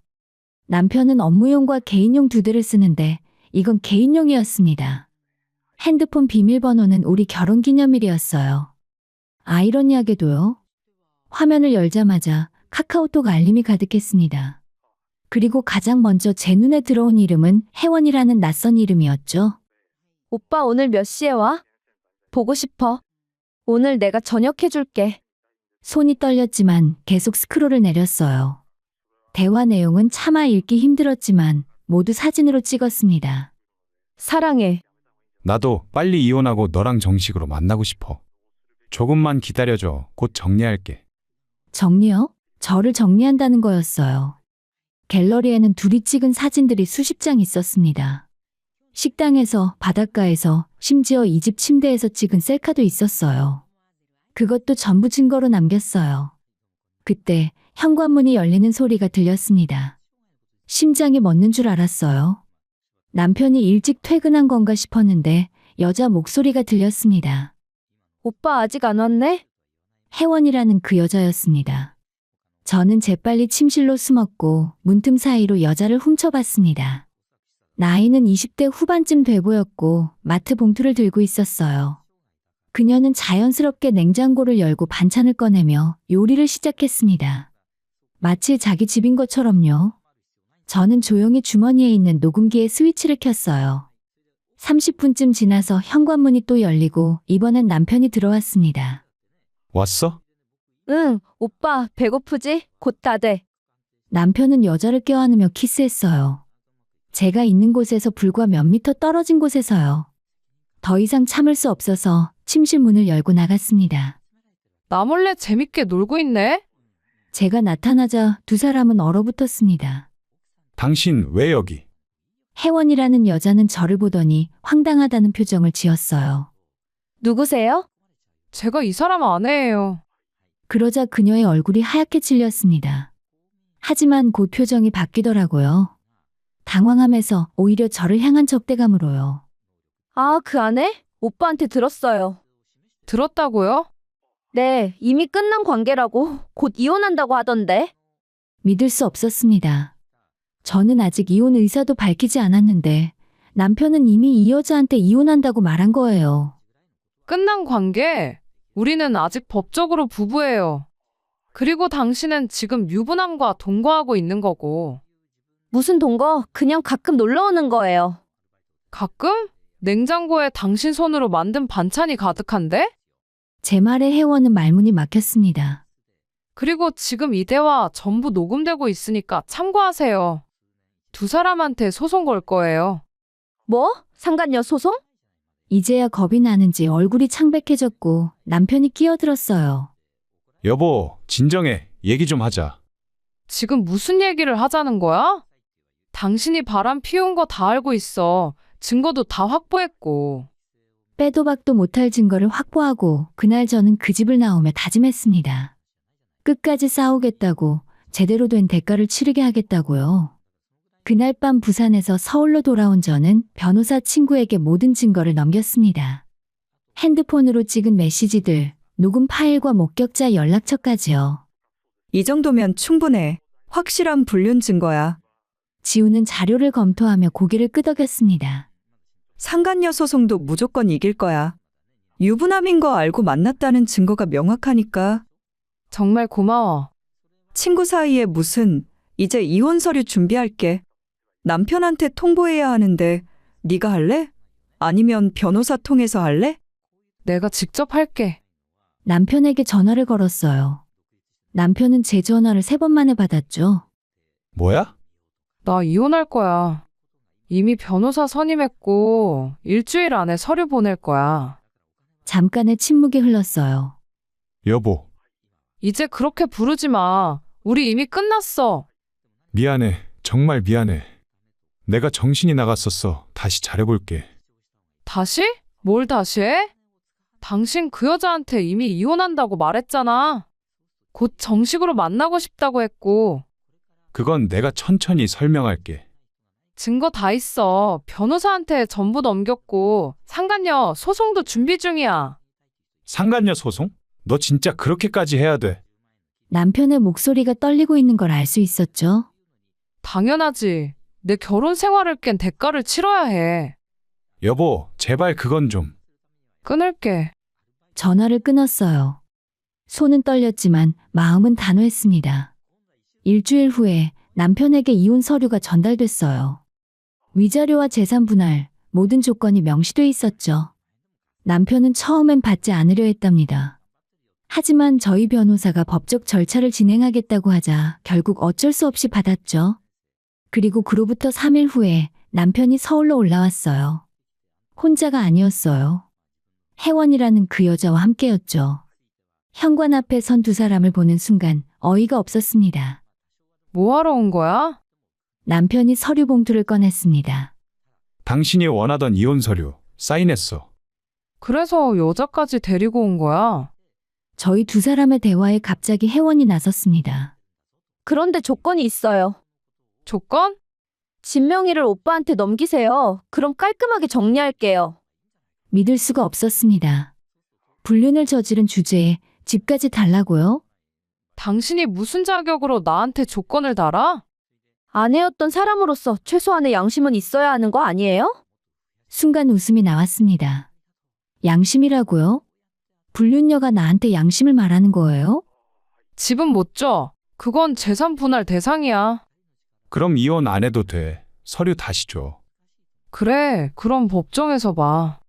남편은 업무용과 개인용 두 대를 쓰는데 이건 개인용이었습니다. 핸드폰 비밀번호는 우리 결혼기념일이었어요. 아이러니하게도요. 화면을 열자마자 카카오톡 알림이 가득했습니다. 그리고 가장 먼저 제 눈에 들어온 이름은 혜원이라는 낯선 이름이었죠. 오빠 오늘 몇 시에 와? 보고 싶어. 오늘 내가 저녁 해줄게. 손이 떨렸지만 계속 스크롤을 내렸어요. 대화 내용은 차마 읽기 힘들었지만 모두 사진으로 찍었습니다. 사랑해. 나도 빨리 이혼하고 너랑 정식으로 만나고 싶어. 조금만 기다려줘. 곧 정리할게. 정리요? 저를 정리한다는 거였어요. 갤러리에는 둘이 찍은 사진들이 수십 장 있었습니다. 식당에서, 바닷가에서, 심지어 이 집 침대에서 찍은 셀카도 있었어요. 그것도 전부 증거로 남겼어요. 그때 현관문이 열리는 소리가 들렸습니다. 심장이 멎는 줄 알았어요. 남편이 일찍 퇴근한 건가 싶었는데 여자 목소리가 들렸습니다. 오빠 아직 안 왔네? 혜원이라는 그 여자였습니다. 저는 재빨리 침실로 숨었고 문틈 사이로 여자를 훔쳐봤습니다. 나이는 20대 후반쯤 돼 보였고 마트 봉투를 들고 있었어요. 그녀는 자연스럽게 냉장고를 열고 반찬을 꺼내며 요리를 시작했습니다. 마치 자기 집인 것처럼요. 저는 조용히 주머니에 있는 녹음기에 스위치를 켰어요. 30분쯤 지나서 현관문이 또 열리고 이번엔 남편이 들어왔습니다. 왔어? 응, 오빠 배고프지? 곧 다 돼. 남편은 여자를 껴안으며 키스했어요. 제가 있는 곳에서 불과 몇 미터 떨어진 곳에서요. 더 이상 참을 수 없어서 침실 문을 열고 나갔습니다. 나 몰래 재밌게 놀고 있네? 제가 나타나자 두 사람은 얼어붙었습니다. 당신 왜 여기? 혜원이라는 여자는 저를 보더니 황당하다는 표정을 지었어요. 누구세요? 제가 이 사람 아내예요. 그러자 그녀의 얼굴이 하얗게 질렸습니다. 하지만 곧 표정이 바뀌더라고요. 당황하면서 오히려 저를 향한 적대감으로요. 아, 그 아내? 오빠한테 들었어요. 들었다고요? 네, 이미 끝난 관계라고 곧 이혼한다고 하던데. 믿을 수 없었습니다. 저는 아직 이혼 의사도 밝히지 않았는데 남편은 이미 이 여자한테 이혼한다고 말한 거예요. 끝난 관계? 우리는 아직 법적으로 부부예요. 그리고 당신은 지금 유부남과 동거하고 있는 거고. 무슨 동거? 그냥 가끔 놀러 오는 거예요. 가끔? 냉장고에 당신 손으로 만든 반찬이 가득한데? 제 말에 혜원은 말문이 막혔습니다. 그리고 지금 이 대화 전부 녹음되고 있으니까 참고하세요. 두 사람한테 소송 걸 거예요. 뭐? 상간녀 소송? 이제야 겁이 나는지 얼굴이 창백해졌고 남편이 끼어들었어요. 여보, 진정해. 얘기 좀 하자. 지금 무슨 얘기를 하자는 거야? 당신이 바람 피운 거 다 알고 있어. 증거도 다 확보했고. 빼도 박도 못할 증거를 확보하고 그날 저는 그 집을 나오며 다짐했습니다. 끝까지 싸우겠다고, 제대로 된 대가를 치르게 하겠다고요. 그날 밤 부산에서 서울로 돌아온 저는 변호사 친구에게 모든 증거를 넘겼습니다. 핸드폰으로 찍은 메시지들, 녹음 파일과 목격자 연락처까지요. 이 정도면 충분해. 확실한 불륜 증거야. 지우는 자료를 검토하며 고개를 끄덕였습니다. 상간녀 소송도 무조건 이길 거야. 유부남인 거 알고 만났다는 증거가 명확하니까. 정말 고마워. 친구 사이에 무슨, 이제 이혼 서류 준비할게. 남편한테 통보해야 하는데 네가 할래? 아니면 변호사 통해서 할래? 내가 직접 할게. 남편에게 전화를 걸었어요. 남편은 제 전화를 3번 만에 받았죠. 뭐야? 나 이혼할 거야. 이미 변호사 선임했고 일주일 안에 서류 보낼 거야. 잠깐의 침묵이 흘렀어요. 여보, 이제 그렇게 부르지 마. 우리 이미 끝났어. 미안해. 정말 미안해. 내가 정신이 나갔었어. 다시 잘해볼게. 다시? 뭘 다시 해? 당신 그 여자한테 이미 이혼한다고 말했잖아. 곧 정식으로 만나고 싶다고 했고. 그건 내가 천천히 설명할게. 증거 다 있어. 변호사한테 전부 넘겼고 상간녀 소송도 준비 중이야. 상간녀 소송? 너 진짜 그렇게까지 해야 돼? 남편의 목소리가 떨리고 있는 걸 알 수 있었죠. 당연하지. 내 결혼 생활을 깬 대가를 치러야 해. 여보, 제발 그건 좀. 끊을게. 전화를 끊었어요. 손은 떨렸지만 마음은 단호했습니다. 일주일 후에 남편에게 이혼 서류가 전달됐어요. 위자료와 재산 분할, 모든 조건이 명시돼 있었죠. 남편은 처음엔 받지 않으려 했답니다. 하지만 저희 변호사가 법적 절차를 진행하겠다고 하자 결국 어쩔 수 없이 받았죠. 그리고 그로부터 3일 후에 남편이 서울로 올라왔어요. 혼자가 아니었어요. 혜원이라는 그 여자와 함께였죠. 현관 앞에 선 두 사람을 보는 순간 어이가 없었습니다. 뭐하러 온 거야? 남편이 서류 봉투를 꺼냈습니다. 당신이 원하던 이혼 서류 사인했어. 그래서 여자까지 데리고 온 거야? 저희 두 사람의 대화에 갑자기 혜원이 나섰습니다. 그런데 조건이 있어요. 조건? 진명이를 오빠한테 넘기세요. 그럼 깔끔하게 정리할게요. 믿을 수가 없었습니다. 불륜을 저지른 주제에 집까지 달라고요? 당신이 무슨 자격으로 나한테 조건을 달아? 아내였던 사람으로서 최소한의 양심은 있어야 하는 거 아니에요? 순간 웃음이 나왔습니다. 양심이라고요? 불륜녀가 나한테 양심을 말하는 거예요? 집은 못 줘. 그건 재산 분할 대상이야. 그럼 이혼 안 해도 돼. 서류 다시 줘. 그래, 그럼 법정에서 봐.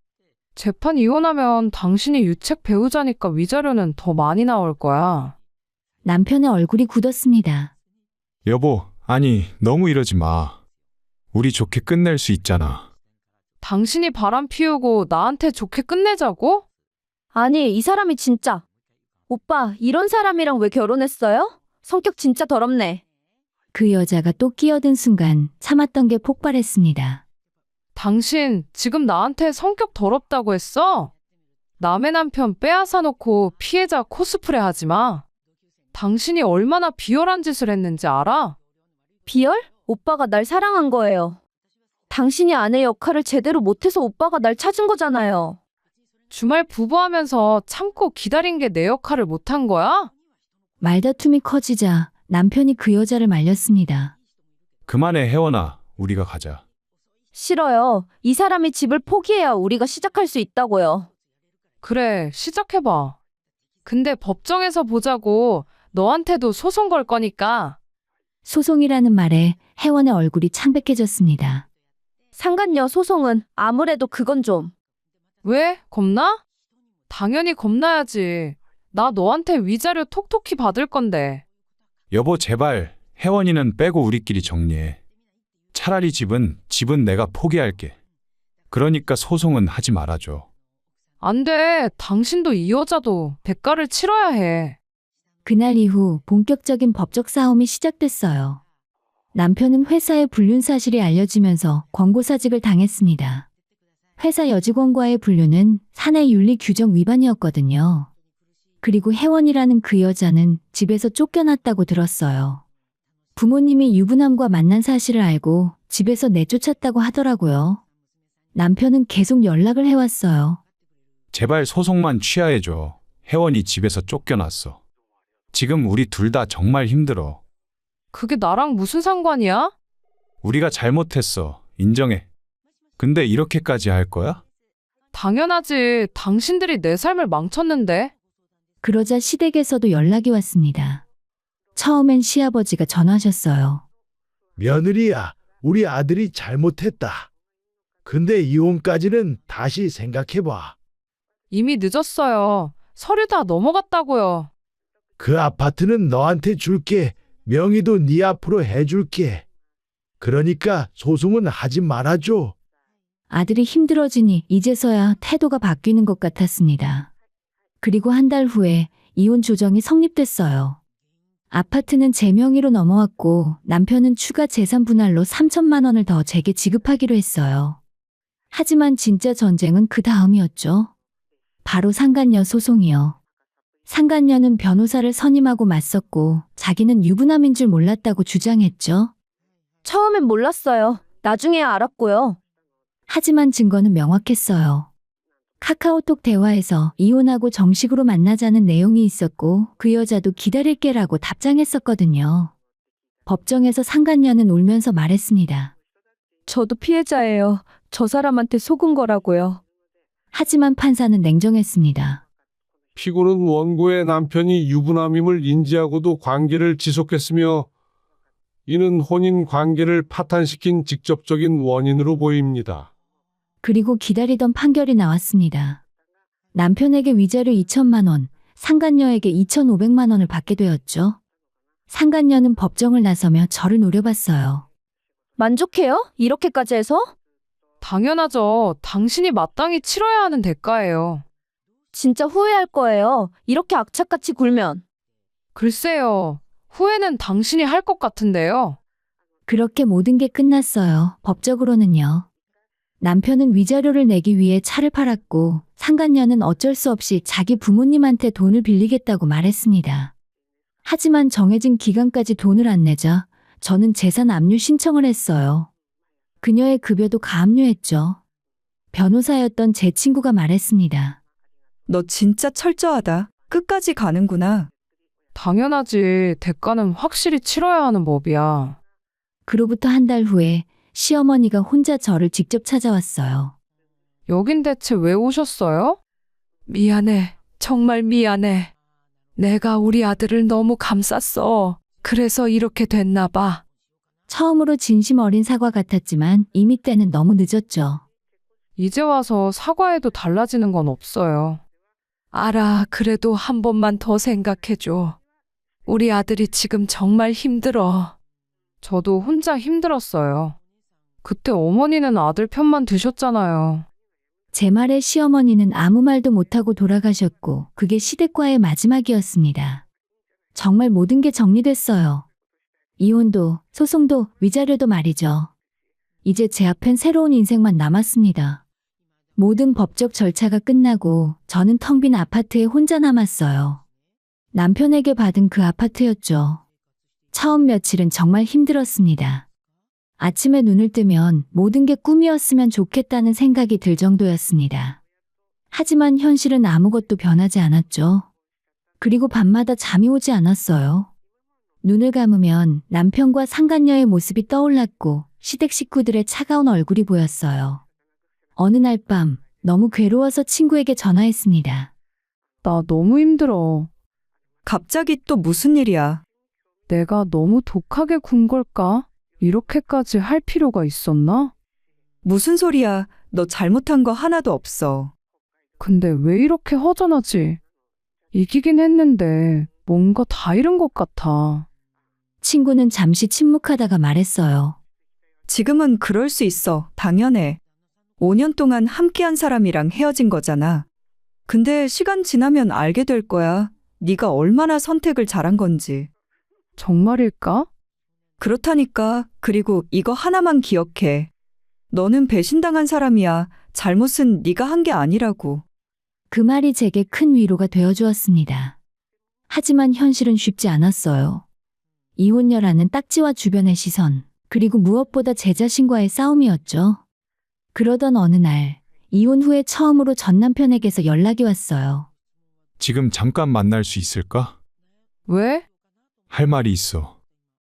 재판 이혼하면 당신이 유책 배우자니까 위자료는 더 많이 나올 거야. 남편의 얼굴이 굳었습니다. 여보, 아니, 너무 이러지 마. 우리 좋게 끝낼 수 있잖아. 당신이 바람 피우고 나한테 좋게 끝내자고? 아니, 이 사람이 진짜. 오빠, 이런 사람이랑 왜 결혼했어요? 성격 진짜 더럽네. 그 여자가 또 끼어든 순간 참았던 게 폭발했습니다. 당신 지금 나한테 성격 더럽다고 했어? 남의 남편 빼앗아 놓고 피해자 코스프레 하지 마. 당신이 얼마나 비열한 짓을 했는지 알아? 비열? 오빠가 날 사랑한 거예요. 당신이 아내 역할을 제대로 못해서 오빠가 날 찾은 거잖아요. 주말 부부하면서 참고 기다린 게 내 역할을 못한 거야? 말다툼이 커지자 남편이 그 여자를 말렸습니다. 그만해, 혜원아. 우리가 가자. 싫어요. 이 사람이 집을 포기해야 우리가 시작할 수 있다고요. 그래, 시작해봐. 근데 법정에서 보자고. 너한테도 소송 걸 거니까. 소송이라는 말에 혜원의 얼굴이 창백해졌습니다. 상간녀 소송은 아무래도 그건 좀. 왜? 겁나? 당연히 겁나야지. 나 너한테 위자료 톡톡히 받을 건데. 여보, 제발 혜원이는 빼고 우리끼리 정리해. 차라리 집은 내가 포기할게. 그러니까 소송은 하지 말아줘. 안 돼. 당신도 이 여자도 대가를 치러야 해. 그날 이후 본격적인 법적 싸움이 시작됐어요. 남편은 회사의 불륜 사실이 알려지면서 권고사직을 당했습니다. 회사 여직원과의 불륜은 사내 윤리 규정 위반이었거든요. 그리고 혜원이라는 그 여자는 집에서 쫓겨났다고 들었어요. 부모님이 유부남과 만난 사실을 알고 집에서 내쫓았다고 하더라고요. 남편은 계속 연락을 해왔어요. 제발 소송만 취하해줘. 혜원이 집에서 쫓겨났어. 지금 우리 둘 다 정말 힘들어. 그게 나랑 무슨 상관이야? 우리가 잘못했어. 인정해. 근데 이렇게까지 할 거야? 당연하지. 당신들이 내 삶을 망쳤는데. 그러자 시댁에서도 연락이 왔습니다. 처음엔 시아버지가 전화하셨어요. 며느리야, 우리 아들이 잘못했다. 근데 이혼까지는 다시 생각해봐. 이미 늦었어요. 서류 다 넘어갔다고요. 그 아파트는 너한테 줄게. 명의도 네 앞으로 해줄게. 그러니까 소송은 하지 말아줘. 아들이 힘들어지니 이제서야 태도가 바뀌는 것 같았습니다. 그리고 한 달 후에 이혼 조정이 성립됐어요. 아파트는 제 명의로 넘어왔고 남편은 추가 재산 분할로 3천만 원을 더 제게 지급하기로 했어요. 하지만 진짜 전쟁은 그 다음이었죠. 바로 상간녀 소송이요. 상간녀는 변호사를 선임하고 맞섰고 자기는 유부남인 줄 몰랐다고 주장했죠. 처음엔 몰랐어요. 나중에야 알았고요. 하지만 증거는 명확했어요. 카카오톡 대화에서 이혼하고 정식으로 만나자는 내용이 있었고 그 여자도 기다릴게라고 답장했었거든요. 법정에서 상간녀는 울면서 말했습니다. 저도 피해자예요. 저 사람한테 속은 거라고요. 하지만 판사는 냉정했습니다. 피고는 원고의 남편이 유부남임을 인지하고도 관계를 지속했으며 이는 혼인 관계를 파탄시킨 직접적인 원인으로 보입니다. 그리고 기다리던 판결이 나왔습니다. 남편에게 위자료 2천만 원, 상간녀에게 2,500만 원을 받게 되었죠. 상간녀는 법정을 나서며 저를 노려봤어요. 만족해요? 이렇게까지 해서? 당연하죠. 당신이 마땅히 치러야 하는 대가예요. 진짜 후회할 거예요. 이렇게 악착같이 굴면. 글쎄요. 후회는 당신이 할 것 같은데요. 그렇게 모든 게 끝났어요. 법적으로는요. 남편은 위자료를 내기 위해 차를 팔았고 상간녀는 어쩔 수 없이 자기 부모님한테 돈을 빌리겠다고 말했습니다. 하지만 정해진 기간까지 돈을 안 내자 저는 재산 압류 신청을 했어요. 그녀의 급여도 가압류했죠. 변호사였던 제 친구가 말했습니다. 너 진짜 철저하다. 끝까지 가는구나. 당연하지. 대가는 확실히 치러야 하는 법이야. 그로부터 한 달 후에 시어머니가 혼자 저를 직접 찾아왔어요. 여긴 대체 왜 오셨어요? 미안해. 정말 미안해. 내가 우리 아들을 너무 감쌌어. 그래서 이렇게 됐나 봐. 처음으로 진심 어린 사과 같았지만 이미 때는 너무 늦었죠. 이제 와서 사과해도 달라지는 건 없어요. 알아. 그래도 한 번만 더 생각해줘. 우리 아들이 지금 정말 힘들어. 저도 혼자 힘들었어요. 그때 어머니는 아들 편만 드셨잖아요. 제 말에 시어머니는 아무 말도 못하고 돌아가셨고 그게 시댁과의 마지막이었습니다. 정말 모든 게 정리됐어요. 이혼도, 소송도, 위자료도 말이죠. 이제 제 앞엔 새로운 인생만 남았습니다. 모든 법적 절차가 끝나고 저는 텅 빈 아파트에 혼자 남았어요. 남편에게 받은 그 아파트였죠. 처음 며칠은 정말 힘들었습니다. 아침에 눈을 뜨면 모든 게 꿈이었으면 좋겠다는 생각이 들 정도였습니다. 하지만 현실은 아무것도 변하지 않았죠. 그리고 밤마다 잠이 오지 않았어요. 눈을 감으면 남편과 상간녀의 모습이 떠올랐고 시댁 식구들의 차가운 얼굴이 보였어요. 어느 날 밤 너무 괴로워서 친구에게 전화했습니다. 나 너무 힘들어. 갑자기 또 무슨 일이야? 내가 너무 독하게 군 걸까? 이렇게까지 할 필요가 있었나? 무슨 소리야? 너 잘못한 거 하나도 없어. 근데 왜 이렇게 허전하지? 이기긴 했는데 뭔가 다 잃은 것 같아. 친구는 잠시 침묵하다가 말했어요. 지금은 그럴 수 있어. 당연해. 5년 동안 함께한 사람이랑 헤어진 거잖아. 근데 시간 지나면 알게 될 거야. 네가 얼마나 선택을 잘한 건지. 정말일까? 그렇다니까. 그리고 이거 하나만 기억해. 너는 배신당한 사람이야. 잘못은 네가 한 게 아니라고. 그 말이 제게 큰 위로가 되어주었습니다. 하지만 현실은 쉽지 않았어요. 이혼녀라는 딱지와 주변의 시선, 그리고 무엇보다 제 자신과의 싸움이었죠. 그러던 어느 날, 이혼 후에 처음으로 전 남편에게서 연락이 왔어요. 지금 잠깐 만날 수 있을까? 왜? 할 말이 있어.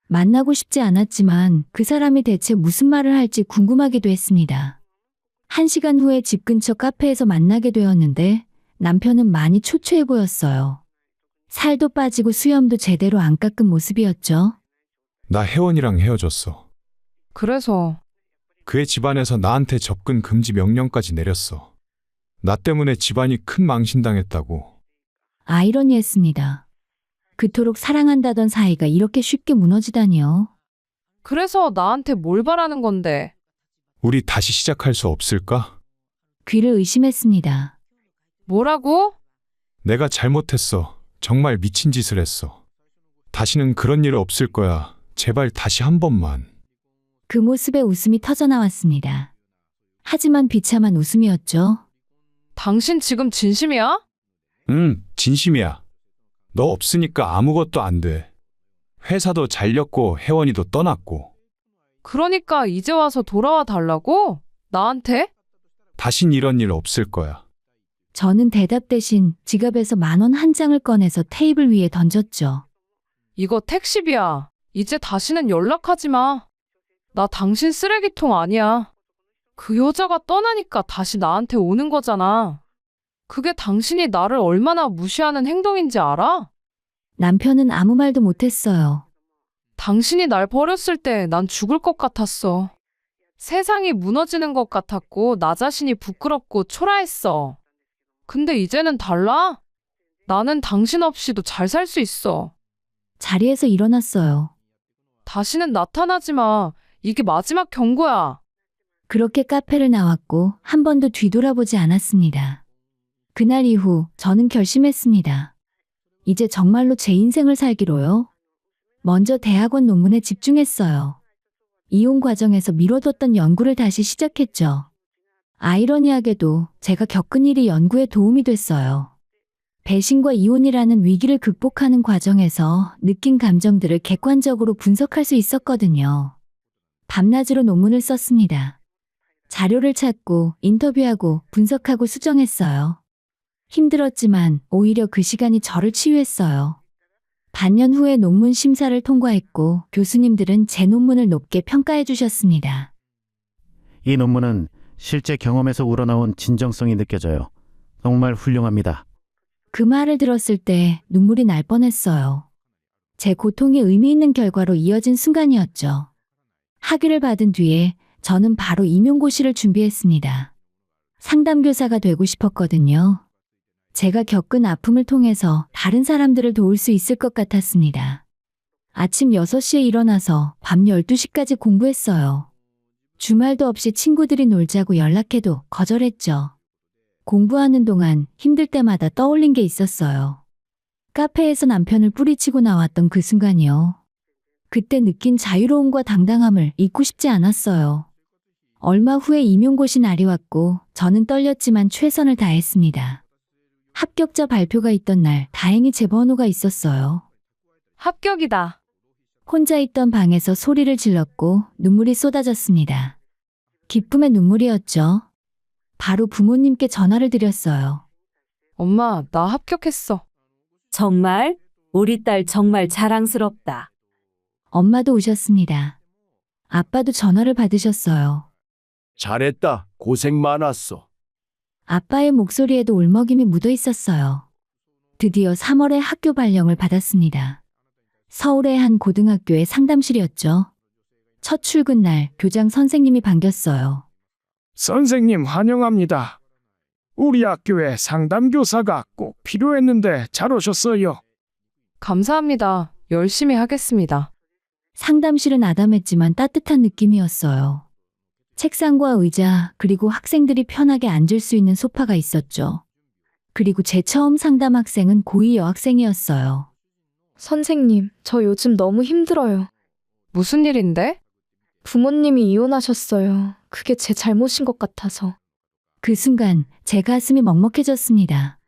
만나고 싶지 않았지만 그 사람이 대체 무슨 말을 할지 궁금하기도 했습니다. 1시간 후에 집 근처 카페에서 만나게 되었는데 남편은 많이 초췌해 보였어요. 살도 빠지고 수염도 제대로 안 깎은 모습이었죠. 나 혜원이랑 헤어졌어. 그래서 그의 집안에서 나한테 접근 금지 명령까지 내렸어. 나 때문에 집안이 큰 망신당했다고. 아이러니했습니다. 그토록 사랑한다던 사이가 이렇게 쉽게 무너지다니요. 그래서 나한테 뭘 바라는 건데? 우리 다시 시작할 수 없을까? 귀를 의심했습니다. 뭐라고? 내가 잘못했어. 정말 미친 짓을 했어. 다시는 그런 일 없을 거야. 제발 다시 한 번만. 그 모습에 웃음이 터져나왔습니다. 하지만 비참한 웃음이었죠. 당신 지금 진심이야? 응, 진심이야. 너 없으니까 아무것도 안 돼. 회사도 잘렸고 혜원이도 떠났고. 그러니까 이제 와서 돌아와 달라고? 나한테? 다신 이런 일 없을 거야. 저는 대답 대신 지갑에서 10,000원 한 장을 꺼내서 테이블 위에 던졌죠. 이거 택시비야. 이제 다시는 연락하지 마. 나 당신 쓰레기통 아니야. 그 여자가 떠나니까 다시 나한테 오는 거잖아. 그게 당신이 나를 얼마나 무시하는 행동인지 알아? 남편은 아무 말도 못했어요. 당신이 날 버렸을 때 난 죽을 것 같았어. 세상이 무너지는 것 같았고 나 자신이 부끄럽고 초라했어. 근데 이제는 달라? 나는 당신 없이도 잘 살 수 있어. 자리에서 일어났어요. 다시는 나타나지 마. 이게 마지막 경고야. 그렇게 카페를 나왔고 한 번도 뒤돌아보지 않았습니다. 그날 이후 저는 결심했습니다. 이제 정말로 제 인생을 살기로요. 먼저 대학원 논문에 집중했어요. 이혼 과정에서 미뤄뒀던 연구를 다시 시작했죠. 아이러니하게도 제가 겪은 일이 연구에 도움이 됐어요. 배신과 이혼이라는 위기를 극복하는 과정에서 느낀 감정들을 객관적으로 분석할 수 있었거든요. 밤낮으로 논문을 썼습니다. 자료를 찾고 인터뷰하고 분석하고 수정했어요. 힘들었지만 오히려 그 시간이 저를 치유했어요. 반년 후에 논문 심사를 통과했고 교수님들은 제 논문을 높게 평가해 주셨습니다. 이 논문은 실제 경험에서 우러나온 진정성이 느껴져요. 정말 훌륭합니다. 그 말을 들었을 때 눈물이 날 뻔했어요. 제 고통이 의미 있는 결과로 이어진 순간이었죠. 학위를 받은 뒤에 저는 바로 임용고시를 준비했습니다. 상담교사가 되고 싶었거든요. 제가 겪은 아픔을 통해서 다른 사람들을 도울 수 있을 것 같았습니다. 아침 6시에 일어나서 밤 12시까지 공부했어요. 주말도 없이 친구들이 놀자고 연락해도 거절했죠. 공부하는 동안 힘들 때마다 떠올린 게 있었어요. 카페에서 남편을 뿌리치고 나왔던 그 순간이요. 그때 느낀 자유로움과 당당함을 잊고 싶지 않았어요. 얼마 후에 임용고시 날이 왔고 저는 떨렸지만 최선을 다했습니다. 합격자 발표가 있던 날 다행히 제 번호가 있었어요. 합격이다. 혼자 있던 방에서 소리를 질렀고 눈물이 쏟아졌습니다. 기쁨의 눈물이었죠. 바로 부모님께 전화를 드렸어요. 엄마, 나 합격했어. 정말? 우리 딸 정말 자랑스럽다. 엄마도 오셨습니다. 아빠도 전화를 받으셨어요. 잘했다. 고생 많았어. 아빠의 목소리에도 울먹임이 묻어 있었어요. 드디어 3월에 학교 발령을 받았습니다. 서울의 한 고등학교의 상담실이었죠. 첫 출근 날 교장 선생님이 반겼어요. 선생님 환영합니다. 우리 학교에 상담교사가 꼭 필요했는데 잘 오셨어요. 감사합니다. 열심히 하겠습니다. 상담실은 아담했지만 따뜻한 느낌이었어요. 책상과 의자, 그리고 학생들이 편하게 앉을 수 있는 소파가 있었죠. 그리고 제 처음 상담 학생은 고2 여학생이었어요. 선생님, 저 요즘 너무 힘들어요. 무슨 일인데? 부모님이 이혼하셨어요. 그게 제 잘못인 것 같아서. 그 순간 제 가슴이 먹먹해졌습니다.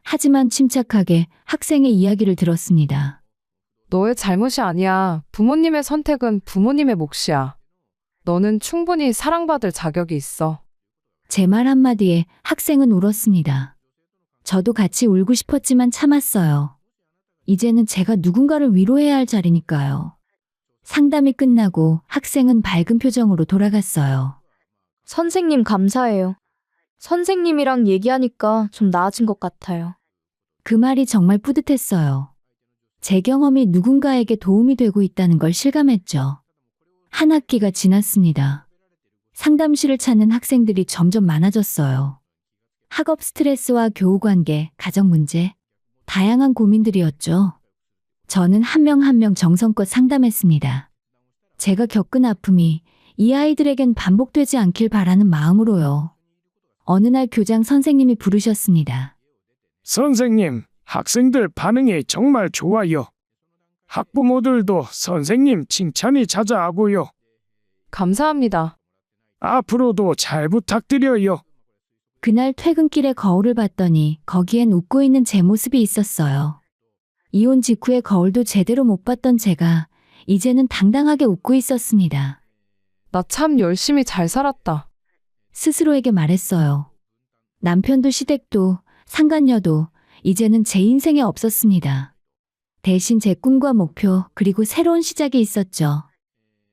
하지만 침착하게 학생의 이야기를 들었습니다. 너의 잘못이 아니야. 부모님의 선택은 부모님의 몫이야. 너는 충분히 사랑받을 자격이 있어. 제 말 한마디에 학생은 울었습니다. 저도 같이 울고 싶었지만 참았어요. 이제는 제가 누군가를 위로해야 할 자리니까요. 상담이 끝나고 학생은 밝은 표정으로 돌아갔어요. 선생님 감사해요. 선생님이랑 얘기하니까 좀 나아진 것 같아요. 그 말이 정말 뿌듯했어요. 제 경험이 누군가에게 도움이 되고 있다는 걸 실감했죠. 한 학기가 지났습니다. 상담실을 찾는 학생들이 점점 많아졌어요. 학업 스트레스와 교우 관계, 가정 문제, 다양한 고민들이었죠. 저는 한 명 한 명 정성껏 상담했습니다. 제가 겪은 아픔이 이 아이들에겐 반복되지 않길 바라는 마음으로요. 어느 날 교장 선생님이 부르셨습니다. 선생님, 학생들 반응이 정말 좋아요. 학부모들도 선생님 칭찬이 자자하고요. 감사합니다. 앞으로도 잘 부탁드려요. 그날 퇴근길에 거울을 봤더니 거기엔 웃고 있는 제 모습이 있었어요. 이혼 직후에 거울도 제대로 못 봤던 제가 이제는 당당하게 웃고 있었습니다. 나 참 열심히 잘 살았다. 스스로에게 말했어요. 남편도 시댁도 상간녀도 이제는 제 인생에 없었습니다. 대신 제 꿈과 목표 그리고 새로운 시작이 있었죠.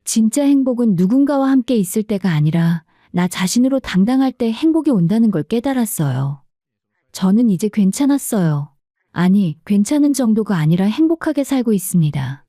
진짜 행복은 누군가와 함께 있을 때가 아니라 나 자신으로 당당할 때 행복이 온다는 걸 깨달았어요. 저는 이제 괜찮았어요. 아니, 괜찮은 정도가 아니라 행복하게 살고 있습니다.